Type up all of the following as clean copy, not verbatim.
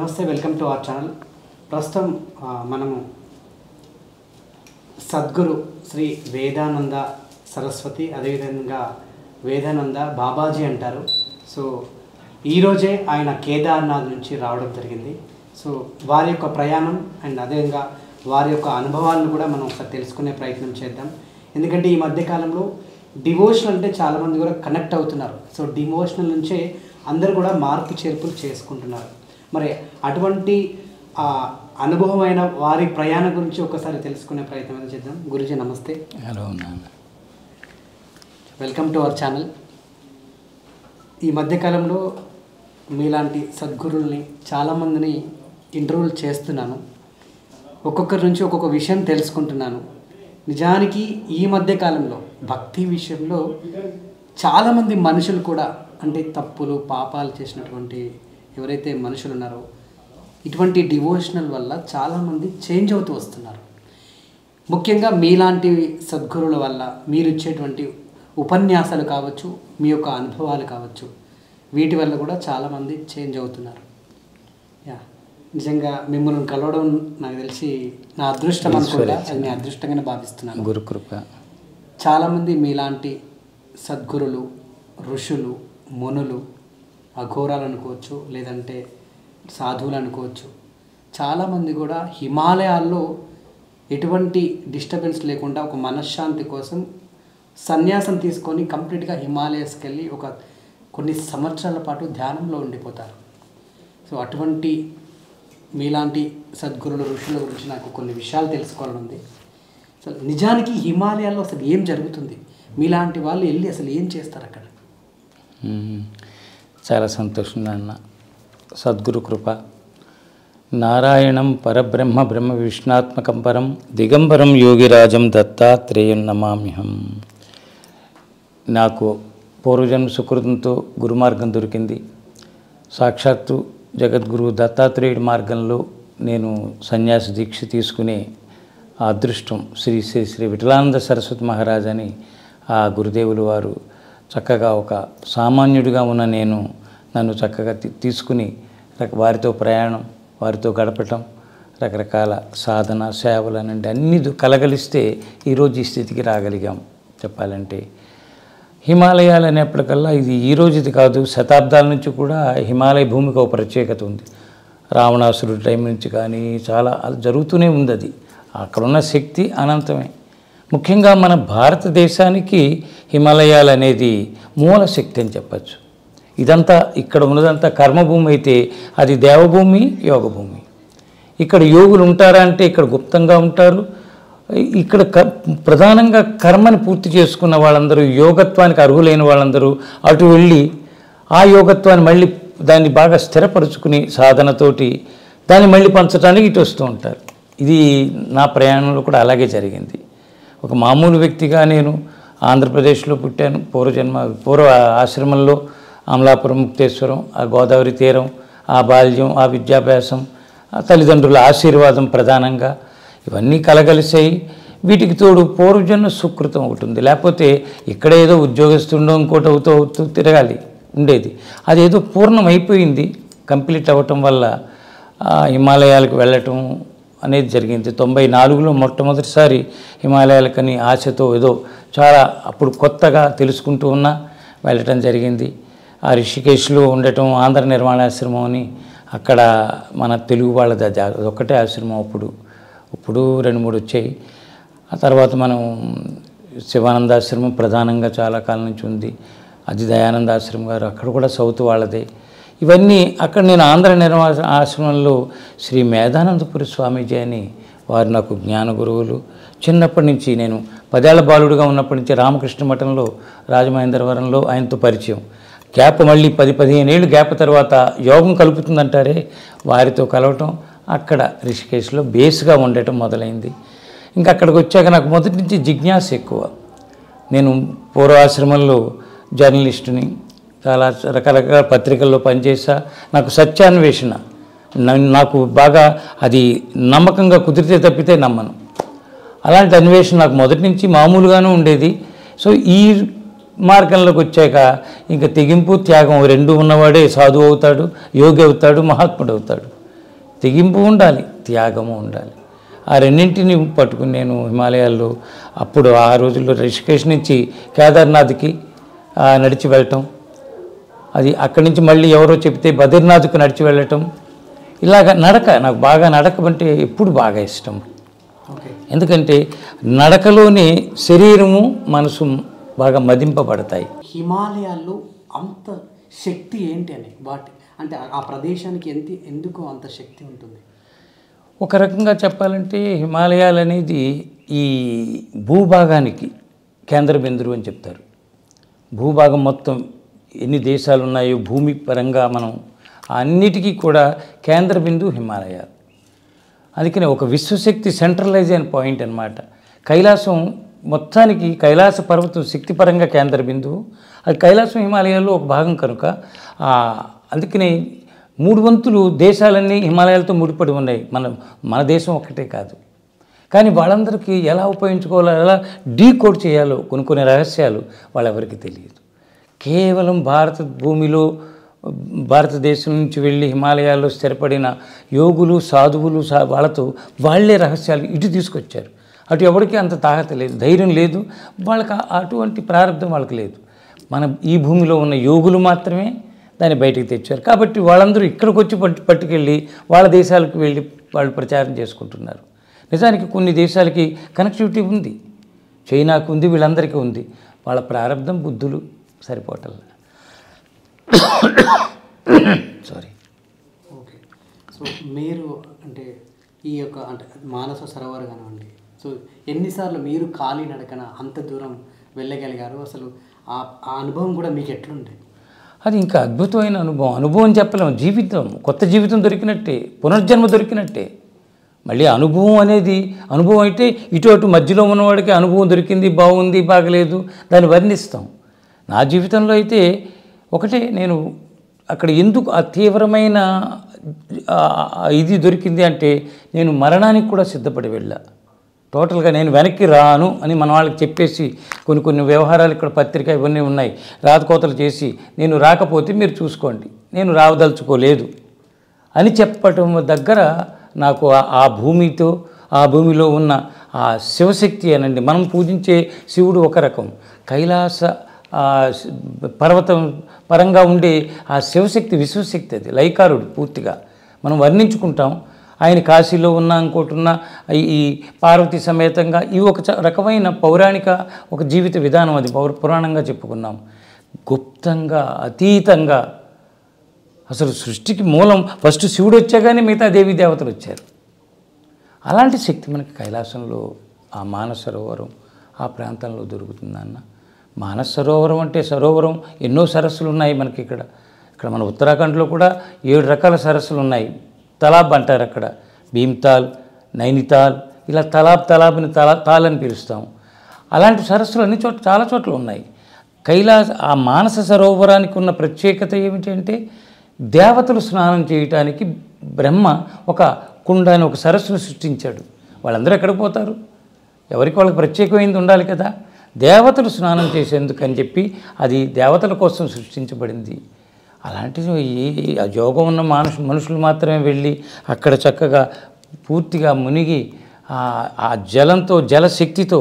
నమస్తే, welcome to our channel. ప్రస్తుతం మనము సద్గురు శ్రీ వేదానంద సరస్వతి, అదేవిధంగా వేదానంద బాబాజీ అంటారు. సో ఈరోజే ఆయన కేదార్నాథ్ నుంచి రావడం జరిగింది. సో వారి యొక్క ప్రయాణం అండ్ అదేవిధంగా వారి యొక్క అనుభవాలను కూడా మనం ఒకసారి తెలుసుకునే ప్రయత్నం చేద్దాం. ఎందుకంటే ఈ మధ్యకాలంలో డివోషనల్ అంటే చాలామంది కూడా కనెక్ట్ అవుతున్నారు. సో డివోషనల్ నుంచే అందరూ కూడా మార్పు చేర్పులు చేసుకుంటున్నారు. మరి అటువంటి అనుభవమైన వారి ప్రయాణం గురించి ఒకసారి తెలుసుకునే ప్రయత్నం చేద్దాం. గురుజీ నమస్తే. హలో నాన్న, వెల్కమ్ టు అవర్ ఛానల్. ఈ మధ్యకాలంలో మీలాంటి సద్గురుల్ని చాలామందిని ఇంటర్వ్యూలు చేస్తున్నాను. ఒక్కొక్కరి నుంచి ఒక్కొక్క విషయం తెలుసుకుంటున్నాను. నిజానికి ఈ మధ్యకాలంలో భక్తి విషయంలో చాలామంది మనుషులు కూడా అంటే తప్పులు పాపాలు చేసినటువంటి ఎవరైతే మనుషులు ఉన్నారో ఇటువంటి డివోషనల్ వల్ల చాలామంది చేంజ్ అవుతూ వస్తున్నారు. ముఖ్యంగా మీలాంటి సద్గురుల వల్ల మీరు ఇచ్చేటువంటి ఉపన్యాసాలు కావచ్చు, మీ యొక్క అనుభవాలు కావచ్చు, వీటి వల్ల కూడా చాలామంది చేంజ్ అవుతున్నారు. నిజంగా మిమ్మల్ని కలవడం నాకు తెలిసి నా అదృష్టం అనుకుంటా. అది నేను అదృష్టంగానే భావిస్తున్నాను. గురుకృప. చాలామంది మీలాంటి సద్గురులు, ఋషులు, మునులు, అఘోరాలు అనుకోవచ్చు, లేదంటే సాధువులు అనుకోవచ్చు, చాలామంది కూడా హిమాలయాల్లో ఎటువంటి డిస్టర్బెన్స్ లేకుండా ఒక మనశ్శాంతి కోసం సన్యాసం తీసుకొని కంప్లీట్గా హిమాలయస్కి వెళ్ళి ఒక కొన్ని సంవత్సరాల పాటు ధ్యానంలో ఉండిపోతారు. సో అటువంటి మీలాంటి సద్గురుల, ఋషుల గురించి నాకు కొన్ని విషయాలు తెలుసుకోవాలని ఉంది. అసలు నిజానికి హిమాలయాల్లో అసలు ఏం జరుగుతుంది? మీలాంటి వాళ్ళు వెళ్ళి అసలు ఏం చేస్తారు అక్కడ? చాలా సంతోషం అన్న. సద్గురు కృప. నారాయణం పరబ్రహ్మ బ్రహ్మ విష్ణాత్మకం పరం దిగంబరం యోగిరాజం దత్తాత్రేయం నమామ్యహం. నాకు పూర్వజన్మ సుకృతంతో గురుమార్గం దొరికింది. సాక్షాత్తు జగద్గురు దత్తాత్రేయుడి మార్గంలో నేను సన్యాసి దీక్ష తీసుకునే ఆ అదృష్టం శ్రీ శ్రీ శ్రీ విఠలానంద సరస్వతి మహారాజ్ అని ఆ గురుదేవులు వారు చక్కగా ఒక సామాన్యుడిగా ఉన్న నన్ను చక్కగా తీసుకుని వారితో ప్రయాణం, వారితో గడపటం, రకరకాల సాధన సేవలు అనండి అన్నీ కలగలిస్తే ఈరోజు ఈ స్థితికి రాగలిగాం. చెప్పాలంటే హిమాలయాలు అనేప్పటికల్లా ఇది ఈరోజుది కాదు, శతాబ్దాల నుంచి కూడా హిమాలయ భూమికి ఒక ప్రత్యేకత ఉంది. రావణాసురుడి టైం నుంచి కానీ చాలా జరుగుతూనే ఉంది. అది అక్కడున్న శక్తి అనంతమే. ముఖ్యంగా మన భారతదేశానికి హిమాలయాలు అనేది మూల శక్తి అని చెప్పచ్చు. ఇదంతా ఇక్కడ ఉన్నదంతా కర్మభూమి అయితే అది దేవభూమి, యోగభూమి. ఇక్కడ యోగులు ఉంటారా అంటే ఇక్కడ గుప్తంగా ఉంటారు. ఇక్కడ ప్రధానంగా కర్మని పూర్తి చేసుకున్న వాళ్ళందరూ, యోగత్వానికి అర్హులైన వాళ్ళందరూ అటు వెళ్ళి ఆ యోగత్వాన్ని మళ్ళీ దాన్ని బాగా స్థిరపరుచుకుని సాధనతోటి దాన్ని మళ్ళీ పంచడానికి ఇటు వస్తూ ఉంటారు. ఇది నా ప్రయాణంలో కూడా అలాగే జరిగింది. ఒక మామూలు వ్యక్తిగా నేను ఆంధ్రప్రదేశ్లో పుట్టాను. పూర్వ ఆశ్రమంలో అమలాపురం, ముక్తేశ్వరం, ఆ గోదావరి తీరం, ఆ బాల్యం, ఆ విద్యాభ్యాసం, ఆ తల్లిదండ్రుల ఆశీర్వాదం ప్రధానంగా ఇవన్నీ కలగలిసాయి. వీటికి తోడు పూర్వజన్మ సుకృతం ఒకటి ఉంది. లేకపోతే ఇక్కడ ఏదో ఉద్యోగస్తుండో ఇంకోటి అవుతూ తిరగాలి ఉండేది. అదేదో పూర్ణం అయిపోయింది. కంప్లీట్ అవ్వటం వల్ల హిమాలయాలకు వెళ్ళటం అనేది జరిగింది. 94లో మొట్టమొదటిసారి హిమాలయాలకని ఆశతో ఏదో చాలా అప్పుడు కొత్తగా తెలుసుకుంటూ ఉన్నా వెళ్ళటం జరిగింది. ఆ రిషికేశ్లో ఉండటం, ఆంధ్ర నిర్మాణాశ్రమం అని అక్కడ మన తెలుగు వాళ్ళది అదొక్కటే ఆశ్రమం. ఇప్పుడు 2-3 వచ్చాయి. ఆ తర్వాత మనం శివానందాశ్రమం ప్రధానంగా చాలా కాలం నుంచి ఉంది. అది దయానందాశ్రమం గారు, అక్కడ కూడా సౌత్ వాళ్ళదే. ఇవన్నీ అక్కడ నేను ఆంధ్ర నిర్మాణ ఆశ్రమంలో శ్రీ మేధానందపురి స్వామీజీ అని వారు నాకు జ్ఞాన గురువులు. చిన్నప్పటి నుంచి నేను 10 ఏళ్ల బాలుడిగా ఉన్నప్పటి నుంచి రామకృష్ణ మఠంలో రాజమహేంద్రవరంలో ఆయనతో పరిచయం. గ్యాప్ మళ్ళీ 10-15 ఏళ్ళు గ్యాప్ తర్వాత యోగం కలుపుతుందంటారే, వారితో కలవటం, అక్కడ రిషికేశ్లో బేస్గా ఉండటం మొదలైంది. ఇంకా అక్కడికి వచ్చాక నాకు మొదటి నుంచి జిజ్ఞాస ఎక్కువ. నేను పూర్వాశ్రమంలో జర్నలిస్టుని, చాలా రకరకాల పత్రికల్లో పనిచేసా. నాకు సత్యాన్వేషణ నాకు బాగా అది నమ్మకంగా కుదిరితే తప్పితే నమ్మను. అలాంటి అన్వేషణ నాకు మొదటి నుంచి మామూలుగానే ఉండేది. సో ఈ మార్గంలోకి వచ్చాక ఇంకా తెగింపు, త్యాగం 2 ఉన్నవాడే సాధువు అవుతాడు, యోగి అవుతాడు, మహాత్ముడు అవుతాడు. తెగింపు ఉండాలి, త్యాగము ఉండాలి. ఆ రెండింటిని పట్టుకుని నేను హిమాలయాల్లో అప్పుడు ఆ రోజుల్లో రిషికేశ్ నుంచి కేదార్నాథ్కి నడిచి వెళ్ళటం, అది అక్కడి నుంచి మళ్ళీ ఎవరో చెప్తే బద్రీనాథ్కు నడిచి వెళ్ళటం, ఇలాగ నడక నాకు బాగా నడక అంటే ఎప్పుడు బాగా ఇష్టం. ఎందుకంటే నడకలోనే శరీరము మనసు బాగా మదింపబడతాయి. హిమాలయాల్లో అంత శక్తి ఏంటి అని అంటే ఆ ప్రదేశానికి ఎందుకు అంత శక్తి ఉంటుంది? ఒక రకంగా చెప్పాలంటే హిమాలయాలు అనేది ఈ భూభాగానికి కేంద్ర బిందువు అని చెప్తారు. భూభాగం మొత్తం ఎన్ని దేశాలు ఉన్నాయో భూమి పరంగా మనం అన్నిటికీ కూడా కేంద్ర బిందువు హిమాలయాలు. అందుకనే ఒక విశ్వశక్తి సెంట్రలైజ్ అయిన పాయింట్ అన్నమాట. కైలాసం మొత్తానికి కైలాస పర్వతం శక్తిపరంగా కేంద్ర బిందువు, అది కైలాసం హిమాలయాల్లో ఒక భాగం కనుక అందుకనే 3 వంతులు దేశాలన్నీ హిమాలయాలతో ముడిపడి ఉన్నాయి. మన దేశం ఒక్కటే కాదు. కానీ వాళ్ళందరికీ ఎలా ఉపయోగించుకోవాలో, ఎలా డీకోడ్ చేయాలో కొన్ని రహస్యాలు వాళ్ళెవరికి తెలియదు. కేవలం భూమిలో భారతదేశం నుంచి వెళ్ళి హిమాలయాల్లో స్థిరపడిన యోగులు సాధువులు వాళ్ళతో వాళ్ళే రహస్యాలు ఇటు తీసుకొచ్చారు. అటు ఎవరికి అంత తాహత లేదు, ధైర్యం లేదు, వాళ్ళకి అటువంటి ప్రారంభం వాళ్ళకి లేదు. మన ఈ భూమిలో ఉన్న యోగులు మాత్రమే దాన్ని బయటికి తెచ్చారు. కాబట్టి వాళ్ళందరూ ఇక్కడికి వచ్చి పట్టుకెళ్ళి వాళ్ళ దేశాలకు వెళ్ళి వాళ్ళు ప్రచారం చేసుకుంటున్నారు. నిజానికి కొన్ని దేశాలకి కనెక్టివిటీ ఉంది, చైనాకు ఉంది, వీళ్ళందరికీ ఉంది. వాళ్ళ ప్రారంభం బుద్ధులు సరిపోవటం. సారీ. ఓకే. సో మీరు అంటే ఈ యొక్క అంటే మానస సరోవర్ కానివ్వండి, సో ఎన్నిసార్లు మీరు ఖాళీ నడకన అంత దూరం వెళ్ళగలిగారు? అసలు ఆ అనుభవం కూడా మీకు ఎట్లుండే? అది ఇంకా అద్భుతమైన అనుభవం చెప్పలేము. జీవితం, కొత్త జీవితం దొరికినట్టే, పునర్జన్మ దొరికినట్టే. మళ్ళీ అనుభవం అనేది అనుభవం అయితే ఇటు అటు మధ్యలో ఉన్నవాడికి అనుభవం దొరికింది, బాగుంది, బాగలేదు, దాన్ని వర్ణిస్తాం. నా జీవితంలో అయితే ఒకటే, నేను అక్కడ ఎందుకు ఆ తీవ్రమైన ఇది దొరికింది అంటే నేను మరణానికి కూడా సిద్ధపడి వెళ్ళా. టోటల్గా నేను వెనక్కి రాను అని మన వాళ్ళకి చెప్పేసి కొన్ని వ్యవహారాలు ఇక్కడ పత్రిక ఇవన్నీ ఉన్నాయి, రాతకోతలు చేసి నేను రాకపోతే మీరు చూసుకోండి, నేను రావదలుచుకోలేదు అని చెప్పటం దగ్గర నాకు ఆ భూమితో, ఆ భూమిలో ఉన్న ఆ శివశక్తి అనండి. మనం పూజించే శివుడు ఒక రకం, కైలాస పర్వతం పరంగా ఉండే ఆ శివశక్తి విశ్వశక్తి, అది లైకారుడు పూర్తిగా మనం వర్ణించుకుంటాం. ఆయన కాశీలో ఉన్న ఇంకోటి ఉన్న ఈ పార్వతి సమేతంగా ఇవి ఒక రకమైన పౌరాణిక ఒక జీవిత విధానం, అది పురాణంగా చెప్పుకున్నాం. గుప్తంగా అతీతంగా అసలు సృష్టికి మూలం ఫస్ట్ శివుడు వచ్చాగానే మిగతా దేవీ దేవతలు వచ్చారు. అలాంటి శక్తి మనకి కైలాసంలో ఆ మానస సరోవరం ఆ ప్రాంతంలో దొరుకుతుందన్న. మానస సరోవరం అంటే సరోవరం ఎన్నో సరస్సులు ఉన్నాయి మనకి ఇక్కడ మన ఉత్తరాఖండ్లో కూడా 7 రకాల సరస్సులు ఉన్నాయి. తలాబ్ అంటారు అక్కడ, భీమ్తాల్, నైనితాల్, ఇలా తలాబ్ని తాల్ అని పిలుస్తాం. అలాంటి సరస్సులు అన్ని చాలా చోట్ల ఉన్నాయి. ఆ మానస సరోవరానికి ఉన్న ప్రత్యేకత ఏమిటంటే దేవతలు స్నానం చేయటానికి బ్రహ్మ ఒక కుండాన్ని, ఒక సరస్సును సృష్టించాడు. వాళ్ళందరూ ఎక్కడికి పోతారు? ఎవరికి వాళ్ళకి ప్రత్యేకమైనది ఉండాలి కదా. దేవతలు స్నానం చేసేందుకు అని చెప్పి అది దేవతల కోసం సృష్టించబడింది. అలాంటిది ఈ యోగం ఉన్న మనుషులు మాత్రమే వెళ్ళి అక్కడ చక్కగా పూర్తిగా మునిగి ఆ జలంతో, జలశక్తితో,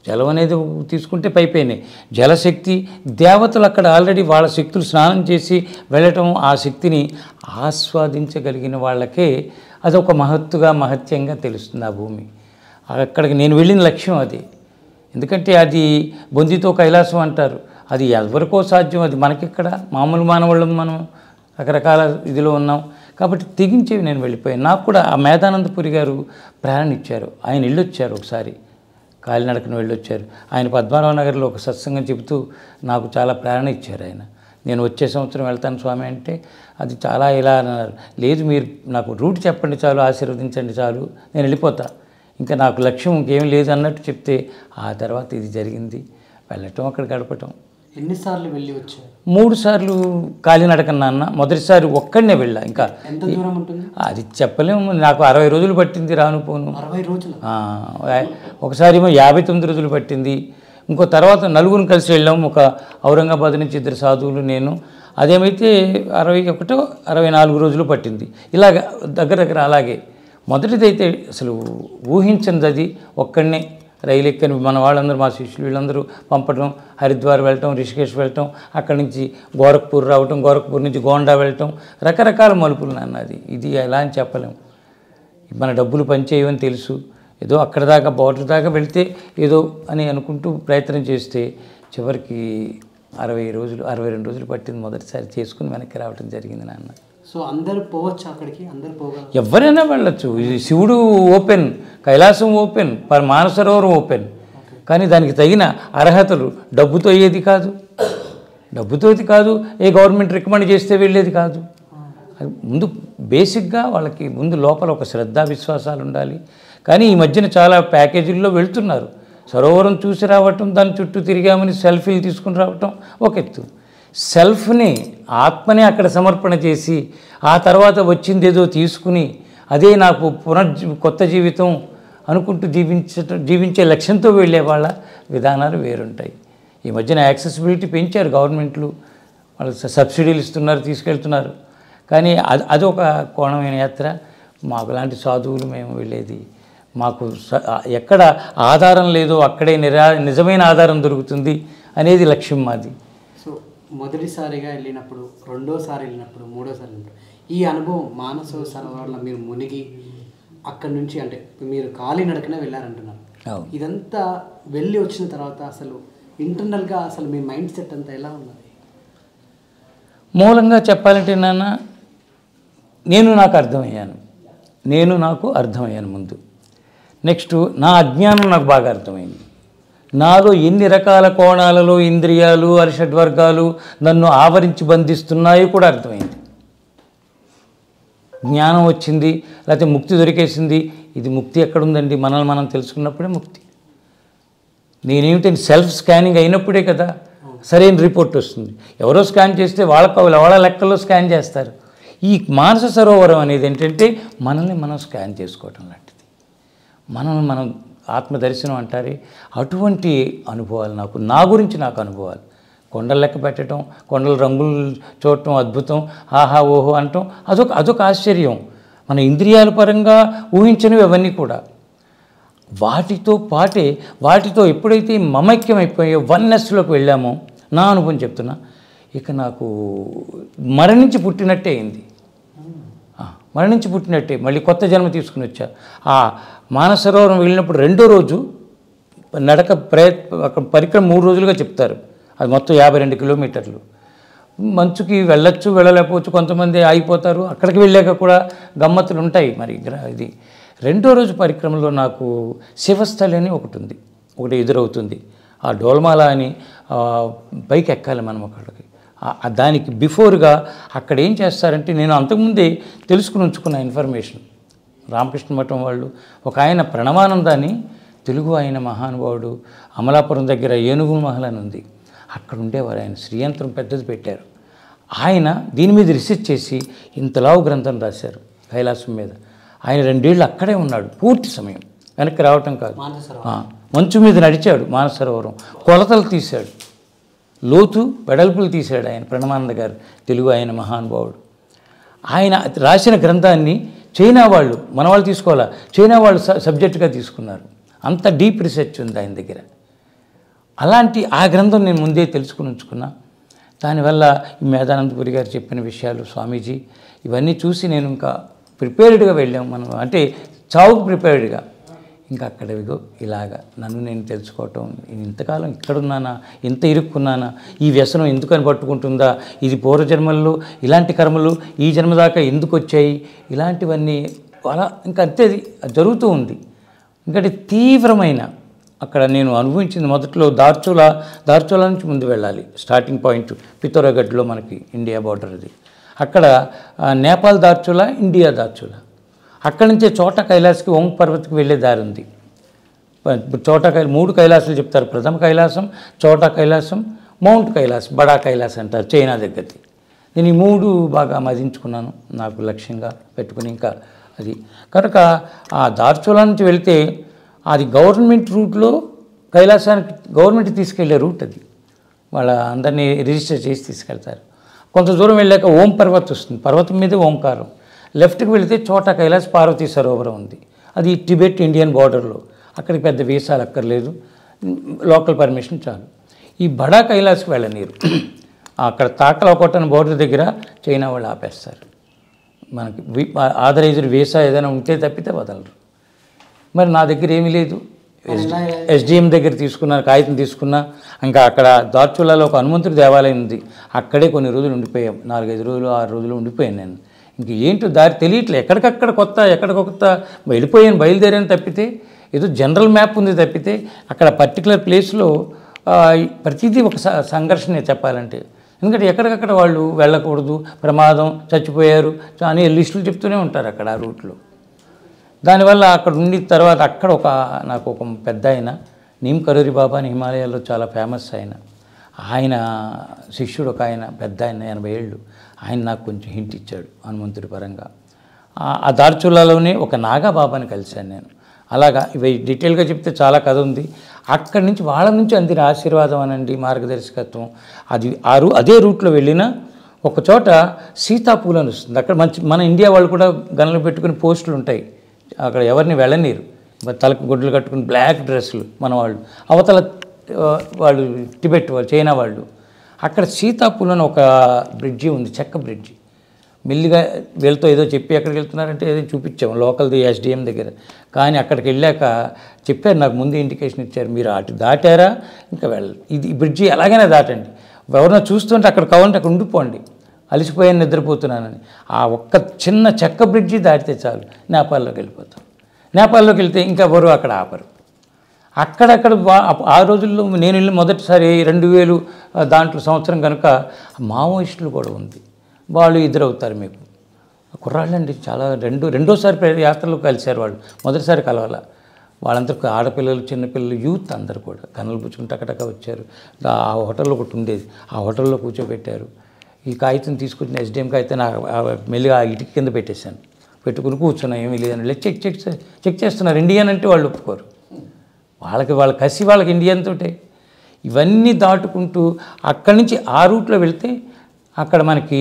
జలం అనేది తీసుకుంటే పైపోయినాయి, జలశక్తి, దేవతలు అక్కడ ఆల్రెడీ వాళ్ళ శక్తులు స్నానం చేసి వెళ్ళటం, ఆ శక్తిని ఆస్వాదించగలిగిన వాళ్ళకే అదొక మహత్యంగా తెలుస్తుంది ఆ భూమి. అక్కడికి నేను వెళ్ళిన లక్ష్యం అది. ఎందుకంటే అది బొందితో కైలాసం అంటారు, అది ఎవరికో సాధ్యం, అది మనకిక్కడ మామూలు మానవాళ్ళం, మనం రకరకాల ఇదిలో ఉన్నాం కాబట్టి తెగించేవి నేను వెళ్ళిపోయాను. నాకు కూడా ఆ మేధానందపురి గారు ప్రేరణ ఇచ్చారు. ఆయన వెళ్ళొచ్చారు, ఒకసారి కాలినడకను వెళ్ళొచ్చారు. ఆయన పద్మనాభ నగర్లో ఒక సత్సంగం చెబుతూ నాకు చాలా ప్రేరణ ఇచ్చారు ఆయన. నేను వచ్చే సంవత్సరం వెళ్తాను స్వామి అంటే అది చాలా ఇలా అన్నారు. లేదు, మీరు నాకు రూట్ చెప్పండి చాలు, ఆశీర్వదించండి చాలు, నేను వెళ్ళిపోతా, ఇంకా నాకు లక్ష్యం ఇంకేం లేదు అన్నట్టు చెప్తే ఆ తర్వాత ఇది జరిగింది. వెళ్ళటం, అక్కడ గడపటం. ఎన్నిసార్లు వెళ్ళి వచ్చారు? 3 సార్లు కాలినడక నాన్న. మొదటిసారి ఒక్కడనే వెళ్ళా. ఇంకా ఎంత దూరం ఉంటుంది అది చెప్పలేము, నాకు 60 రోజులు పట్టింది రాను పోను. 60 రోజులు? ఒకసారి ఏమో 59 రోజులు పట్టింది. ఇంకో తర్వాత 4 కలిసి వెళ్ళాం. ఒక ఔరంగాబాద్ నుంచి 2 సాధువులు, నేను. అదేమైతే 61 64 రోజులు పట్టింది. ఇలాగ దగ్గర దగ్గర అలాగే. మొదటిదైతే అసలు ఊహించింది అది. ఒక్కడనే రైలు ఎక్కని మన వాళ్ళందరూ, మా శిష్యులు వీళ్ళందరూ పంపడం, హరిద్వార్ వెళ్ళటం, రిషికేష్ వెళ్ళటం, అక్కడి నుంచి గోరఖ్పూర్ రావటం, గోరఖ్పూర్ నుంచి గోండా వెళ్ళటం, రకరకాల మలుపులు నాన్నది. ఇది ఎలా అని చెప్పలేము. మన డబ్బులు పనిచేయవని తెలుసు, ఏదో అక్కడ దాకా బోర్డర్ దాకా వెళితే ఏదో అని అనుకుంటూ ప్రయత్నం చేస్తే చివరికి 62 రోజులు పట్టింది మొదటిసారి చేసుకుని వెనక్కి రావటం జరిగింది నాన్న. సో అందరూ పోవచ్చు అక్కడికి, అందరూ పోగలరు, ఎవరైనా వెళ్ళొచ్చు. ఇది శివుడు open, Kailasam open, Mansarovar open. కానీ దానికి తగిన అర్హతలు డబ్బుతో అయ్యేది కాదు, డబ్బుతోది కాదు, ఏ గవర్నమెంట్ రికమెండ్ చేస్తే వెళ్ళేది కాదు. ముందు బేసిక్గా వాళ్ళకి ముందు లోపల ఒక శ్రద్ధా విశ్వాసాలు ఉండాలి. కానీ ఈ మధ్యన చాలా ప్యాకేజీల్లో వెళ్తున్నారు. సరోవరం చూసి రావటం, దాని చుట్టూ తిరిగామని సెల్ఫీలు తీసుకుని రావటం ఒక ఎత్తు. సెల్ఫ్ని, ఆత్మని అక్కడ సమర్పణ చేసి ఆ తర్వాత వచ్చిందేదో తీసుకుని అదే నాకు కొత్త జీవితం అనుకుంటూ జీవించే లక్ష్యంతో వెళ్ళే వాళ్ళ విధానాలు వేరుంటాయి. ఈ మధ్యన యాక్సెసిబిలిటీ పెంచారు గవర్నమెంట్లు, వాళ్ళు సబ్సిడీలు ఇస్తున్నారు, తీసుకెళ్తున్నారు. కానీ అదొక కోణమైన యాత్ర. మాకు లాంటి సాధువులు మేము వెళ్ళేది, మాకు ఎక్కడ ఆధారం లేదో అక్కడే నిజమైన ఆధారం దొరుకుతుంది అనేది లక్ష్యం మాది. సో మొదటిసారిగా వెళ్ళినప్పుడు, రెండోసారి వెళ్ళినప్పుడు, మూడోసారి వెళ్ళినప్పుడు ఈ అనుభవం మానస సరోవరంలో మీరు మునిగి అక్కడి నుంచి, అంటే మీరు కాలినడకనే వెళ్ళారంటున్నారు, ఇదంతా వెళ్ళి వచ్చిన తర్వాత అసలు ఇంటర్నల్గా అసలు మీ మైండ్ సెట్ అంతా ఎలా ఉన్నది? మూలంగా చెప్పాలంటే నాన్న, నేను నాకు అర్థమయ్యాను ముందు. నెక్స్ట్ నా అజ్ఞానం నాకు బాగా అర్థమైంది. నాలో ఎన్ని రకాల కోణాలలో ఇంద్రియాలు, అరిషడ్వర్గాలు నన్ను ఆవరించి బంధిస్తున్నాయో కూడా అర్థమైంది. జ్ఞానం వచ్చింది, లేకపోతే ముక్తి దొరికేసింది. ఇది ముక్తి ఎక్కడుందండి? మనల్ని మనం తెలుసుకున్నప్పుడే ముక్తి. నేనేమిటని సెల్ఫ్ స్కానింగ్ అయినప్పుడే కదా సరైన రిపోర్ట్ వస్తుంది. ఎవరో స్కాన్ చేస్తే వాళ్ళ లెక్కల్లో స్కాన్ చేస్తారు. ఈ మానస సరోవరం అనేది ఏంటంటే మనల్ని మనం స్కాన్ చేసుకోవటం లాంటిది. మనల్ని మనం ఆత్మదర్శనం అంటారే, అటువంటి అనుభవాలు నా గురించి నాకు అనుభవాలు. కొండలు లెక్క పెట్టడం, కొండల రంగులు చూడటం అద్భుతం, ఆహా ఓహో అనటం అదొక ఆశ్చర్యం. మన ఇంద్రియాల పరంగా ఊహించనివి అవన్నీ కూడా. వాటితో ఎప్పుడైతే మమైక్యం అయిపోయో, వన్నెస్లోకి వెళ్ళామో, నా అనుభవం చెప్తున్నా, ఇక నాకు మరణించి పుట్టినట్టే అయింది. మళ్ళీ కొత్త జన్మ తీసుకుని వచ్చా. ఆ మానసరోవరం వెళ్ళినప్పుడు రెండో రోజు నడక అక్కడ పరిక్రమ 3 రోజులుగా చెప్తారు. అది మొత్తం 52 కిలోమీటర్లు. మంచుకి వెళ్ళొచ్చు, వెళ్ళలేకపోవచ్చు, కొంతమంది ఆగిపోతారు. అక్కడికి వెళ్ళాక కూడా గమ్మత్తులు ఉంటాయి. మరి ఇది రెండో రోజు పరిక్రమలో నాకు శివస్థలి అని ఒకటి ఎదురవుతుంది. ఆ డోల్మాల అని పైకి ఎక్కాలి మనం అక్కడికి. దానికి బిఫోర్గా అక్కడ ఏం చేస్తారంటే, నేను అంతకుముందే తెలుసుకుని ఉంచుకున్న ఇన్ఫర్మేషన్, రామకృష్ణ మఠం వాళ్ళు ఒక ఆయన ప్రణవానందాన్ని, తెలుగు ఆయన మహానుభావుడు, అమలాపురం దగ్గర ఏనుగు మహల్ అని ఉంది, అక్కడ ఉండేవారు. ఆయన శ్రీయంత్రం పెద్దది పెట్టారు. ఆయన దీని మీద రీసెర్చ్ చేసి ఇంతలావు గ్రంథం రాశారు కైలాసం మీద. ఆయన 2 ఏళ్ళు అక్కడే ఉన్నాడు, పూర్తి సమయం, వెనక్కి రావటం కాదు. మంచు మీద నడిచాడు మానసరోవరం, కొలతలు తీశాడు, లోతు వెడల్పులు తీశాడు ఆయన ప్రణవానంద గారు, తెలుగు ఆయన మహానుభావుడు. ఆయన రాసిన గ్రంథాన్ని చైనా వాళ్ళు, మన వాళ్ళు తీసుకోవాలా, చైనా వాళ్ళు సబ్జెక్టుగా తీసుకున్నారు. అంత డీప్ రీసెర్చ్ ఉంది ఆయన దగ్గర. అలాంటి ఆ గ్రంథం నేను ముందే తెలుసుకుని ఉంచుకున్నా. దానివల్ల ఈ మేధానందపురి గారు చెప్పిన విషయాలు, స్వామీజీ ఇవన్నీ చూసి నేను ఇంకా ప్రిపేర్డ్గా వెళ్ళాము. మనం అంటే చావుకు ప్రిపేర్డ్గా. ఇంకా అక్కడ ఇలాగా నన్ను నేను తెలుసుకోవటం, ఇంతకాలం ఇక్కడున్నానా, ఇంత ఇరుక్కున్నానా, ఈ వ్యసనం ఎందుకని పట్టుకుంటుందా, ఇది పూర్వజన్మల్లో ఇలాంటి కర్మలు ఈ జన్మ దాకా ఎందుకు వచ్చాయి, ఇలాంటివన్నీ అలా ఇంకా అంతే జరుగుతూ ఉంది. ఇంకటి తీవ్రమైన అక్కడ నేను అనుభవించింది మొదట్లో దార్చూలా నుంచి ముందు వెళ్ళాలి. స్టార్టింగ్ పాయింట్ పితోరాగఢ్లో మనకి ఇండియా బార్డర్ అది. అక్కడ నేపాల్ దార్చూలా, ఇండియా దార్చూలా. అక్కడి నుంచే చోటా కైలాస్కి, ఓంగ్ పర్వత్కి వెళ్ళే దారి ఉంది. 3 కైలాసాలు చెప్తారు. ప్రథమ కైలాసం, చోటా కైలాసం, మౌంట్ కైలాస్, బడా కైలాస్ అంటారు చైనా దగ్గరది. నేను ఈ 3 బాగా మదించుకున్నాను నాకు లక్ష్యంగా పెట్టుకుని. ఇంకా అది కనుక ఆ దార్చూలా నుంచి వెళ్తే అది గవర్నమెంట్ రూట్లో కైలాసానికి గవర్నమెంట్ తీసుకెళ్లే రూట్ అది. వాళ్ళ అందరినీ రిజిస్టర్ చేసి తీసుకెళ్తారు. కొంత దూరం వెళ్ళాక ఓం పర్వత్ వస్తుంది, పర్వతం మీదే ఓంకారం. లెఫ్ట్కి వెళితే చోటా కైలాస్ పార్వతీ సరోవరం ఉంది, అది టిబెట్ ఇండియన్ బార్డర్లో. అక్కడికి పెద్ద వీసాలు అక్కర్లేదు, లోకల్ పర్మిషన్ చాలు. ఈ బడా కైలాస్కి వెళ్ళనీరు. అక్కడ తాకలకోటన్ బోర్డర్ దగ్గర చైనా వాళ్ళు ఆపేస్తారు. మనకి ఆథరైజ్డ్ వీసా ఏదైనా ఉంటే తప్పితే వదలరు. మరి నా దగ్గర ఏమీ లేదు. ఎస్డిఎం దగ్గర తీసుకున్న కాగితం తీసుకున్నా. ఇంకా అక్కడ దార్చులాలో ఒక హనుమంతుడి దేవాలయం ఉంది, అక్కడే కొన్ని రోజులు ఉండిపోయాం, 4-5 రోజులు 6 రోజులు ఉండిపోయాను నేను. ఇంక ఏంటో దారి తెలియట్లే, ఎక్కడికక్కడ కొత్త వెళ్ళిపోయాను, బయలుదేరాను తప్పితే. ఏదో జనరల్ మ్యాప్ ఉంది తప్పితే అక్కడ పర్టికులర్ ప్లేస్లో ప్రతిదీ ఒక సంఘర్షణ చెప్పాలంటే. ఎందుకంటే ఎక్కడికక్కడ వాళ్ళు వెళ్ళకూడదు, ప్రమాదం, చచ్చిపోయారు అని లిస్టులు చెప్తూనే ఉంటారు అక్కడ ఆ రూట్లో. దానివల్ల అక్కడ ఉండి తర్వాత అక్కడ నాకు ఒక పెద్ద ఆయన నీమ్ కరూరి బాబా అని హిమాలయాల్లో చాలా ఫేమస్ ఆయన శిష్యుడు ఒక ఆయన, పెద్ద ఆయన 80 ఏళ్ళు, ఆయన నాకు కొంచెం హింట్ ఇచ్చాడు హనుమంతుడి పరంగా. ఆ దార్చులాలోనే ఒక నాగా బాబాని కలిశాను నేను. అలాగా ఇవి డీటెయిల్గా చెప్తే చాలా కథ ఉంది. అక్కడి నుంచి వాళ్ళ నుంచి అందిన ఆశీర్వాదం అనండి, మార్గదర్శకత్వం, అదే రూట్లో వెళ్ళిన ఒక చోట సీతాపూలు అని వస్తుంది. అక్కడ మన ఇండియా వాళ్ళు కూడా గన్నులు పెట్టుకుని పోస్టులు ఉంటాయి, అక్కడ ఎవరిని వెళ్ళనీరు, తలకు గుడ్లు కట్టుకుని బ్లాక్ డ్రెస్సులు మన వాళ్ళు. అవతల వాళ్ళు టిబెట్ వాళ్ళు, చైనా వాళ్ళు. అక్కడ సీతాపూల్ అని ఒక బ్రిడ్జి ఉంది, చెక్క బ్రిడ్జి. మెల్లిగా వీళ్ళతో ఏదో చెప్పి ఎక్కడికి వెళ్తున్నారంటే ఏదో చూపించాము లోకల్ది ఎస్డిఎం దగ్గర. కానీ అక్కడికి వెళ్ళాక చెప్పారు, నాకు ముందు ఇండికేషన్ ఇచ్చారు, మీరు అటు దాటారా ఇంకా వెళ్ళాలి, ఇది బ్రిడ్జి ఎలాగైనా దాటండి, ఎవరైనా చూస్తుంటే అక్కడ కావాలంటే అక్కడ ఉండిపోండి, అలసిపోయాను నిద్రపోతున్నానని. ఆ ఒక్క చిన్న చెక్క బ్రిడ్జి దాటితే చాలు నేపాల్లోకి వెళ్ళిపోతాం. నేపాల్లోకి వెళ్తే ఇంకా ఎవరు అక్కడ ఆపరు. అక్కడక్కడ ఆ రోజుల్లో నేను వెళ్ళి మొదటిసారి 2000 దాంట్లో సంవత్సరం కనుక మావోయిస్టులు కూడా ఉంది, వాళ్ళు ఎదురవుతారు మీకు. కుర్రాళ్ళండి చాలా రెండోసారి యాత్రలో కలిశారు వాళ్ళు, మొదటిసారి కలవాల. వాళ్ళందరూ ఆడపిల్లలు, చిన్నపిల్లలు, యూత్ అందరూ కూడా కన్నులు పుచ్చుకుని టకటక వచ్చారు. ఆ హోటల్లో ఒకటి ఉండేది, ఆ హోటల్లో కూర్చోబెట్టారు. ఈ కాగితం తీసుకొచ్చిన ఎస్డిఎం కాగితం మెల్లిగా ఇటుక కింద పెట్టేశాను, పెట్టుకుని కూర్చున్నా, ఏమీ లేదని చెక్ చేస్తున్నారు. ఇండియన్ అంటే వాళ్ళు ఒప్పుకోరు, వాళ్ళ కసి వాళ్ళకి ఇండియన్ తోటే. ఇవన్నీ దాటుకుంటూ అక్కడి నుంచి ఆ రూట్లో వెళ్తే అక్కడ మనకి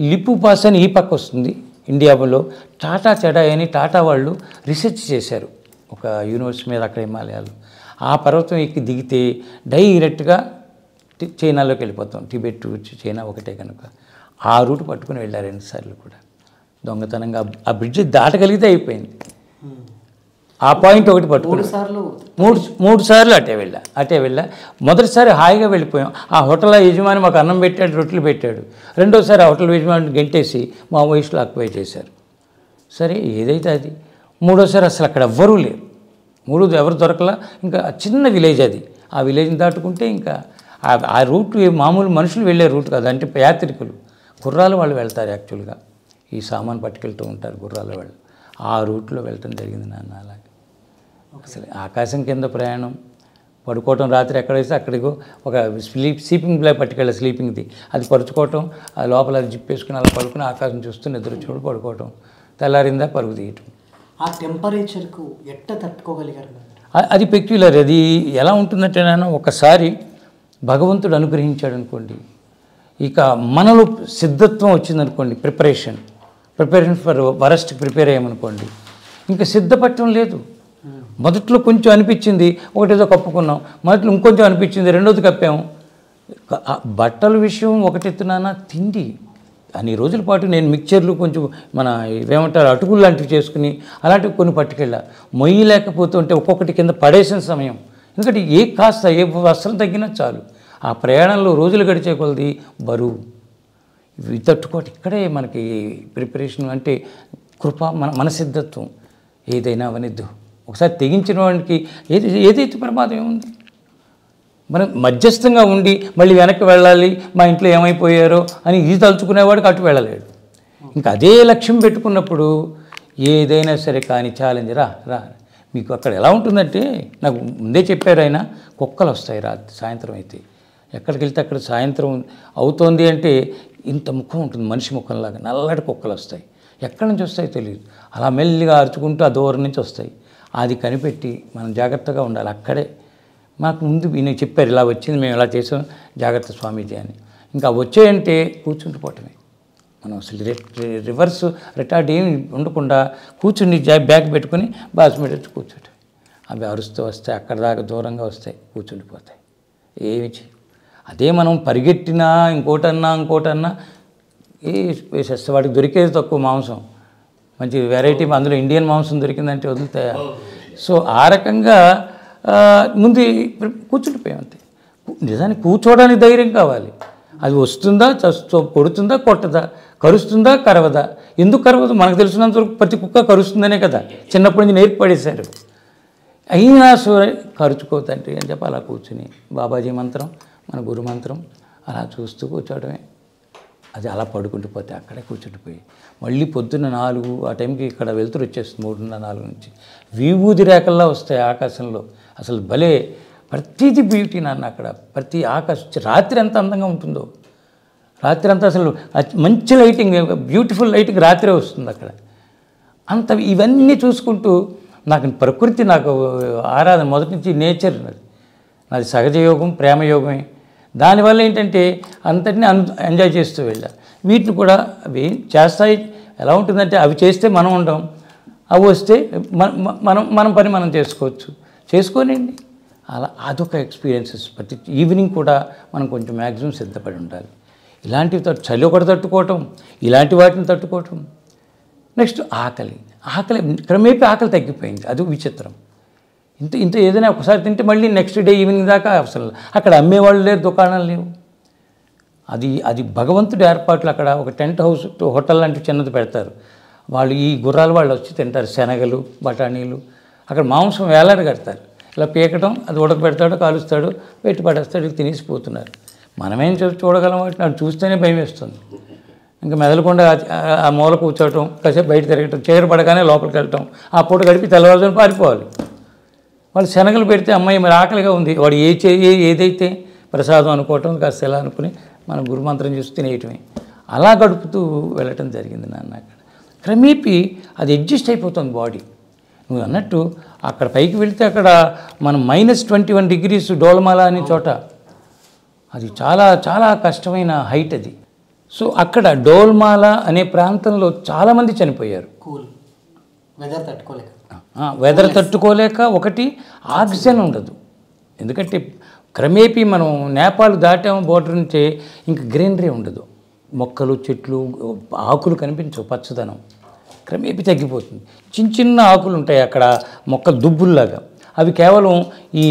లిపు పాస్ అని ఈ పక్క వస్తుంది ఇండియాలో. టాటా చెడాయ్ అని టాటా వాళ్ళు రీసెర్చ్ చేశారు ఒక యూనివర్సిటీ మీద అక్కడ హిమాలయాలు. ఆ పర్వతం ఎక్కి దిగితే డైరెక్ట్గా చైనాలోకి వెళ్ళిపోతాం. టిబెట్ చైనా ఒకటే కనుక ఆ రూట్ పట్టుకుని వెళ్ళారు 2 సార్లు కూడా దొంగతనంగా. ఆ బ్రిడ్జ్ దాటగలిగితే అయిపోయింది. ఆ పాయింట్ ఒకటి పట్టుకుని 3 సార్లు అటే వెళ్ళా. మొదటిసారి హాయిగా వెళ్ళిపోయాం. ఆ హోటల్ యజమాని మాకు అన్నం పెట్టాడు, రొట్టెలు పెట్టాడు. రెండోసారి ఆ హోటల్ యజమాని గెంటేసి మా వయసులో ఆక్యుపై చేశారు. సరే ఏదైతే అది. మూడోసారి అసలు అక్కడ ఎవ్వరూ లేరు, మూడోది ఎవరు దొరకలా. ఇంకా చిన్న విలేజ్ అది, ఆ విలేజ్ని దాటుకుంటే ఇంకా ఆ రూట్ మామూలు మనుషులు వెళ్ళే రూట్ కాదు, అంటే యాత్రికులు, గుర్రాలు వాళ్ళు వెళ్తారు. యాక్చువల్గా ఈ సామాన్ పట్టుకెళ్తూ ఉంటారు గుర్రాల వాళ్ళు. ఆ రూట్లో వెళ్ళటం జరిగింది నాన్న. అలాగే అసలు ఆకాశం కింద ప్రయాణం, పడుకోవటం, రాత్రి ఎక్కడ వేస్తే అక్కడికో ఒక స్లీపింగ్ బ్లాక్ పట్టుకెళ్ళి స్లీపింగ్ది అది పరుచుకోవటం, ఆ లోపల అది జిప్పేసుకుని అలా పడుకుని ఆకాశం చూస్తూ నిద్ర చూడు పడుకోవటం, తెల్లారిందా పరుగు తీయటం. ఆ టెంపరేచర్కు ఎట్ట తట్టుకోగలిగారు? అది పెక్యులర్. అది ఎలా ఉంటుందంటే నాన్న, ఒకసారి భగవంతుడు అనుగ్రహించాడు అనుకోండి, ఇక మనలో సిద్ధత్వం వచ్చిందనుకోండి, ప్రిపరేషన్ ఫర్ వరస్ట్ ప్రిపేర్ అయ్యామనుకోండి, ఇంకా సిద్ధపట్టడం లేదు. మొదట్లో కొంచెం అనిపించింది, ఒకటేదో కప్పుకున్నాం, మొదట్లో ఇంకొంచెం అనిపించింది, రెండోది కప్పాము. బట్టల విషయం ఒకటెత్తున్నానా, తిండి అన్ని రోజుల పాటు నేను మిక్చర్లు కొంచెం మన ఏమంటారు అటుకులు లాంటివి చేసుకుని అలాంటివి కొన్ని పట్టుకెళ్ళా. మొయ్యి లేకపోతుంటే ఒక్కొక్కటి కింద పడేసిన సమయం. ఎందుకంటే ఏ వస్త్రం తగ్గినా చాలు. ఆ ప్రయాణంలో రోజులు గడిచే కొలది బరువు ఇవి తట్టుకోవటం. ఇక్కడే మనకి ప్రిపరేషన్ అంటే కృప, మన సిద్ధత్వం. ఏదైనా అవనిద్దు, ఒకసారి తెగించిన వాడికి ఏదైతే ప్రమాదం ఏముంది. మనం మధ్యస్థంగా ఉండి మళ్ళీ వెనక్కి వెళ్ళాలి, మా ఇంట్లో ఏమైపోయారో అని ఇది తలుచుకునేవాడికి అటు వెళ్ళలేడు. ఇంకా అదే లక్ష్యం పెట్టుకున్నప్పుడు ఏదైనా సరే కానీ ఛాలెంజ్ రా. మీకు అక్కడ ఎలా ఉంటుందంటే, నాకు ముందే చెప్పారు ఆయన, కుక్కలు వస్తాయి రాత్రి సాయంత్రం అయితే. ఎక్కడికి వెళ్తే అక్కడ సాయంత్రం అవుతోంది అంటే ఇంత ముఖం ఉంటుంది, మనిషి ముఖంలాగా నల్లటి కుక్కలు వస్తాయి. ఎక్కడి నుంచి వస్తాయో తెలియదు, అలా మెల్లిగా అరుచుకుంటూ ఆ దూరం నుంచి వస్తాయి. అది కనిపెట్టి మనం జాగ్రత్తగా ఉండాలి. అక్కడే మాకు ముందు ఈయన చెప్పారు, ఇలా వచ్చింది, మేము ఇలా చేసాం, జాగ్రత్త స్వామీజీ అని. ఇంకా వచ్చాయంటే కూర్చుండిపోవటమే. మనం అసలు రివర్స్ రిటార్డ్ ఏమి ఉండకుండా కూర్చుని బ్యాగ్ పెట్టుకుని బాస్మతి వచ్చి కూర్చోటం. అవి అరుస్తూ వస్తాయి, అక్కడ దాకా దూరంగా వస్తాయి, కూర్చుండిపోతాయి, ఏమి చేయి. అదే మనం పరిగెట్టినా ఇంకోటన్నా వేసేస్తే వాడికి దొరికేది తక్కువ మాంసం, మంచి వెరైటీ, అందులో ఇండియన్ మాంసం దొరికిందంటే వదులుతాయా? సో ఆ రకంగా ముందు కూర్చుండిపోయాం అంతే. నిజానికి కూర్చోవడానికి ధైర్యం కావాలి. అది వస్తుందా, కొడుతుందా, కొట్టదా, కరుస్తుందా, కరవదా? ఎందుకు కరవదు? మనకు తెలిసినంత వరకు ప్రతి కుక్క కరుస్తుందనే కదా చిన్నప్పటి నుంచి నేర్పి పడేశారు. అయినా కరుచుకోతండి అని చెప్పి అలా కూర్చుని బాబాజీ మంత్రం, మన గురు మంత్రం అలా చూస్తూ కూర్చోవడమే. అది అలా పడుకుంటూ అక్కడే కూర్చుండిపోయి మళ్ళీ పొద్దున్న 4 ఆ టైంకి ఇక్కడ వెలుతురు వచ్చేస్తుంది, 3:30-4 నుంచి విభూది రేఖల్లా వస్తాయి ఆకాశంలో. అసలు భలే ప్రతిదీ బ్యూటీ నాన్న అక్కడ. ప్రతి ఆకాశం రాత్రి ఎంత అందంగా ఉంటుందో, రాత్రి అంతా అసలు మంచి లైటింగ్, బ్యూటిఫుల్ లైటింగ్ రాత్రే వస్తుంది అక్కడ. అంత ఇవన్నీ చూసుకుంటూ నాకు ప్రకృతి, నాకు ఆరాధన మొదటి నుంచి నేచర్ నాది సహజ యోగం, ప్రేమయోగమే. దానివల్ల ఏంటంటే అంతటినీ ఎంజాయ్ చేస్తూ వెళ్ళా. వీటిని కూడా అవి చేస్తాయి. ఎలా ఉంటుందంటే అవి చేస్తే మనం ఉండం, అవి వస్తే మనం పని మనం చేసుకోనండి. అలా అదొక ఎక్స్పీరియన్సెస్. ప్రతి ఈవినింగ్ కూడా మనం కొంచెం మ్యాక్సిమం సిద్ధపడి ఉండాలి. ఇలాంటివి చలి ఒకటి తట్టుకోవటం, ఇలాంటి వాటిని తట్టుకోవటం. నెక్స్ట్ ఆకలి క్రమేపీ ఆకలి తగ్గిపోయింది. అది విచిత్రం. ఇంత ఏదైనా ఒకసారి తింటే మళ్ళీ నెక్స్ట్ డే ఈవినింగ్ దాకా అసలు అక్కడ అమ్మేవాళ్ళు లేరు, దుకాణాలు లేవు. అది భగవంతుడి ఏర్పాట్లు. అక్కడ ఒక టెంట్ హౌస్, హోటల్ లాంటివి చిన్నది పెడతారు. వాళ్ళు ఈ గుర్రాలు వాళ్ళు వచ్చి తింటారు, శనగలు, బఠానీలు. అక్కడ మాంసం వేలాడ కడతారు, ఇలా పీకటం, అది ఉడకబెడతాడు, కాలుస్తాడు, పెట్టి పడేస్తాడు, తినేసిపోతున్నారు. మనమేం చూడగలం? వాటిని అది చూస్తేనే భయం వేస్తుంది. ఇంకా మెదలకుండా ఆ మూల కూర్చోవటం, కాసేపు బయట తిరగటం, చీర పడగానే లోపలికి వెళ్ళటం, ఆ పూట గడిపి తెల్లవారుజామున పారిపోవాలి. వాళ్ళు శనగలు పెడితే అమ్మాయి మరి ఆకలిగా ఉంది, వాడు ఏదైతే ప్రసాదం అనుకోవటం, కాస్త ఎలా అనుకుని మనం గురుమంత్రం చూసి తినేయటమే. అలా గడుపుతూ వెళ్ళటం జరిగింది నాన్న. అక్కడ క్రమేపీ అది అడ్జస్ట్ అయిపోతుంది బాడీ. నువ్వు అన్నట్టు అక్కడ పైకి వెళితే అక్కడ మనం -21 degrees డోల్మాల అనే చోట, అది చాలా చాలా కష్టమైన హైట్ అది. సో అక్కడ డోల్మాల అనే ప్రాంతంలో చాలామంది చనిపోయారు. వెదర్ తట్టుకోలేక. ఒకటి ఆక్సిజన్ ఉండదు. ఎందుకంటే క్రమేపీ మనం నేపాల్ దాటాము బోర్డర్ నుంచే, ఇంకా గ్రీనరీ ఉండదు, మొక్కలు, చెట్లు, ఆకులు కనిపించవు, పచ్చదనం క్రమేపీ తగ్గిపోతుంది. చిన్న ఆకులు ఉంటాయి అక్కడ, మొక్కలు దుబ్బుల్లాగా, అవి కేవలం ఈ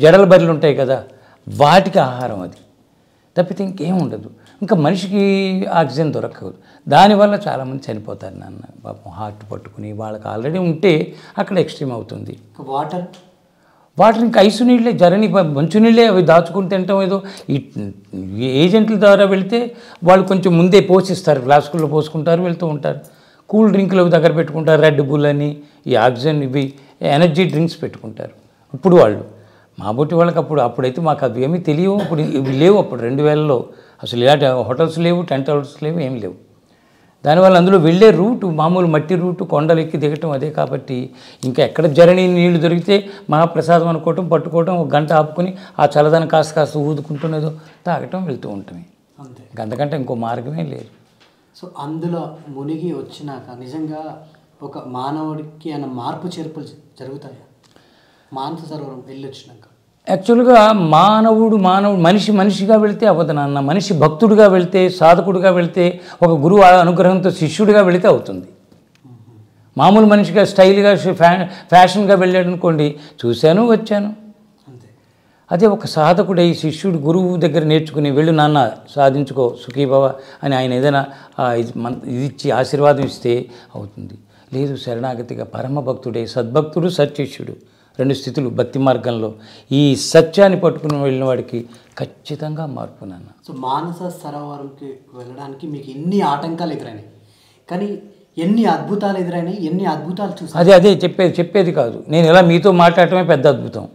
జడల బర్రెలు ఉంటాయి కదా, వాటికి ఆహారం అది తప్పితే ఇంకేం ఉండదు. ఇంకా మనిషికి ఆక్సిజన్ దొరకదు. దానివల్ల చాలామంది చనిపోతారు నాన్న. పాపం హార్ట్ పట్టుకుని వాళ్ళకి ఆల్రెడీ ఉంటే అక్కడ ఎక్స్ట్రీమ్ అవుతుంది. వాటర్ ఇంకా ఐసు నీళ్ళే, జరని మంచునీళ్ళే, అవి దాచుకుని తింటాం. ఏదో ఈ ఏజెంట్ల ద్వారా వెళితే వాళ్ళు కొంచెం ముందే పోసిస్తారు, గ్లాసుల్లో పోసుకుంటారు, వెళ్తూ ఉంటారు. కూల్ డ్రింకులు అవి దగ్గర పెట్టుకుంటారు, రెడ్ బుల్ అని, ఈ ఆక్సిజన్, ఇవి ఎనర్జీ డ్రింక్స్ పెట్టుకుంటారు. ఇప్పుడు వాళ్ళు మా బొట్టి వాళ్ళకి అప్పుడైతే మాకు అవి ఏమీ తెలియవు. ఇప్పుడు ఇవి లేవు. అప్పుడు 2000లో అసలు ఇలాంటి హోటల్స్ లేవు, టెంట్ హౌస్ లేవు, ఏం లేవు. దానివల్ల అందులో వెళ్ళే రూటు మామూలు మట్టి రూటు, కొండలు ఎక్కి దిగటం అదే. కాబట్టి ఇంకా ఎక్కడ జరణి నీళ్లు దొరికితే మహాప్రసాదం అనుకోవటం, పట్టుకోవటం, ఒక గంట ఆపుకొని ఆ చల్లదాన్ని కాస్త ఊదుకుంటున్నదో తాగటం, వెళ్తూ ఉంటామే. అంతకంటే ఇంకో మార్గమే లేదు. సో అందులో మునిగి వచ్చినాక నిజంగా ఒక మానవుడికి అన్న మార్పు చేర్పులు జరుగుతాయా మానస సరోవరం వెళ్ళి వచ్చినాక? యాక్చువల్గా మానవుడు మనిషిగా వెళితే అవ్వదు నాన్న. మనిషి భక్తుడిగా వెళితే, సాధకుడిగా వెళితే, ఒక గురువు అనుగ్రహంతో శిష్యుడిగా వెళితే అవుతుంది. మామూలు మనిషిగా స్టైల్గా ఫ్యాషన్గా వెళ్ళాడు అనుకోండి, చూశాను వచ్చాను అంతే. అదే ఒక సాధకుడై శిష్యుడు గురువు దగ్గర నేర్చుకుని, వెళ్ళు నాన్న సాధించుకో సుఖీభవ అని ఆయన ఏదైనా ఇది ఇచ్చి ఆశీర్వాదం ఇస్తే అవుతుంది. లేదు, శరణాగతిగా పరమ భక్తుడే, సద్భక్తుడు, సత్శిష్యుడు, 2 స్థితులు భక్తి మార్గంలో. ఈ సత్యాన్ని పట్టుకుని వెళ్ళిన వాడికి ఖచ్చితంగా మార్పు నాన్న. సో మానస సరోవరంకి వెళ్ళడానికి మీకు ఎన్ని ఆటంకాలు ఎదురైనాయి, కానీ ఎన్ని అద్భుతాలు ఎదురైనాయి, ఎన్ని అద్భుతాలు చూసి అదే చెప్పేది కాదు. నేను ఇలా మీతో మాట్లాడటమే పెద్ద అద్భుతం.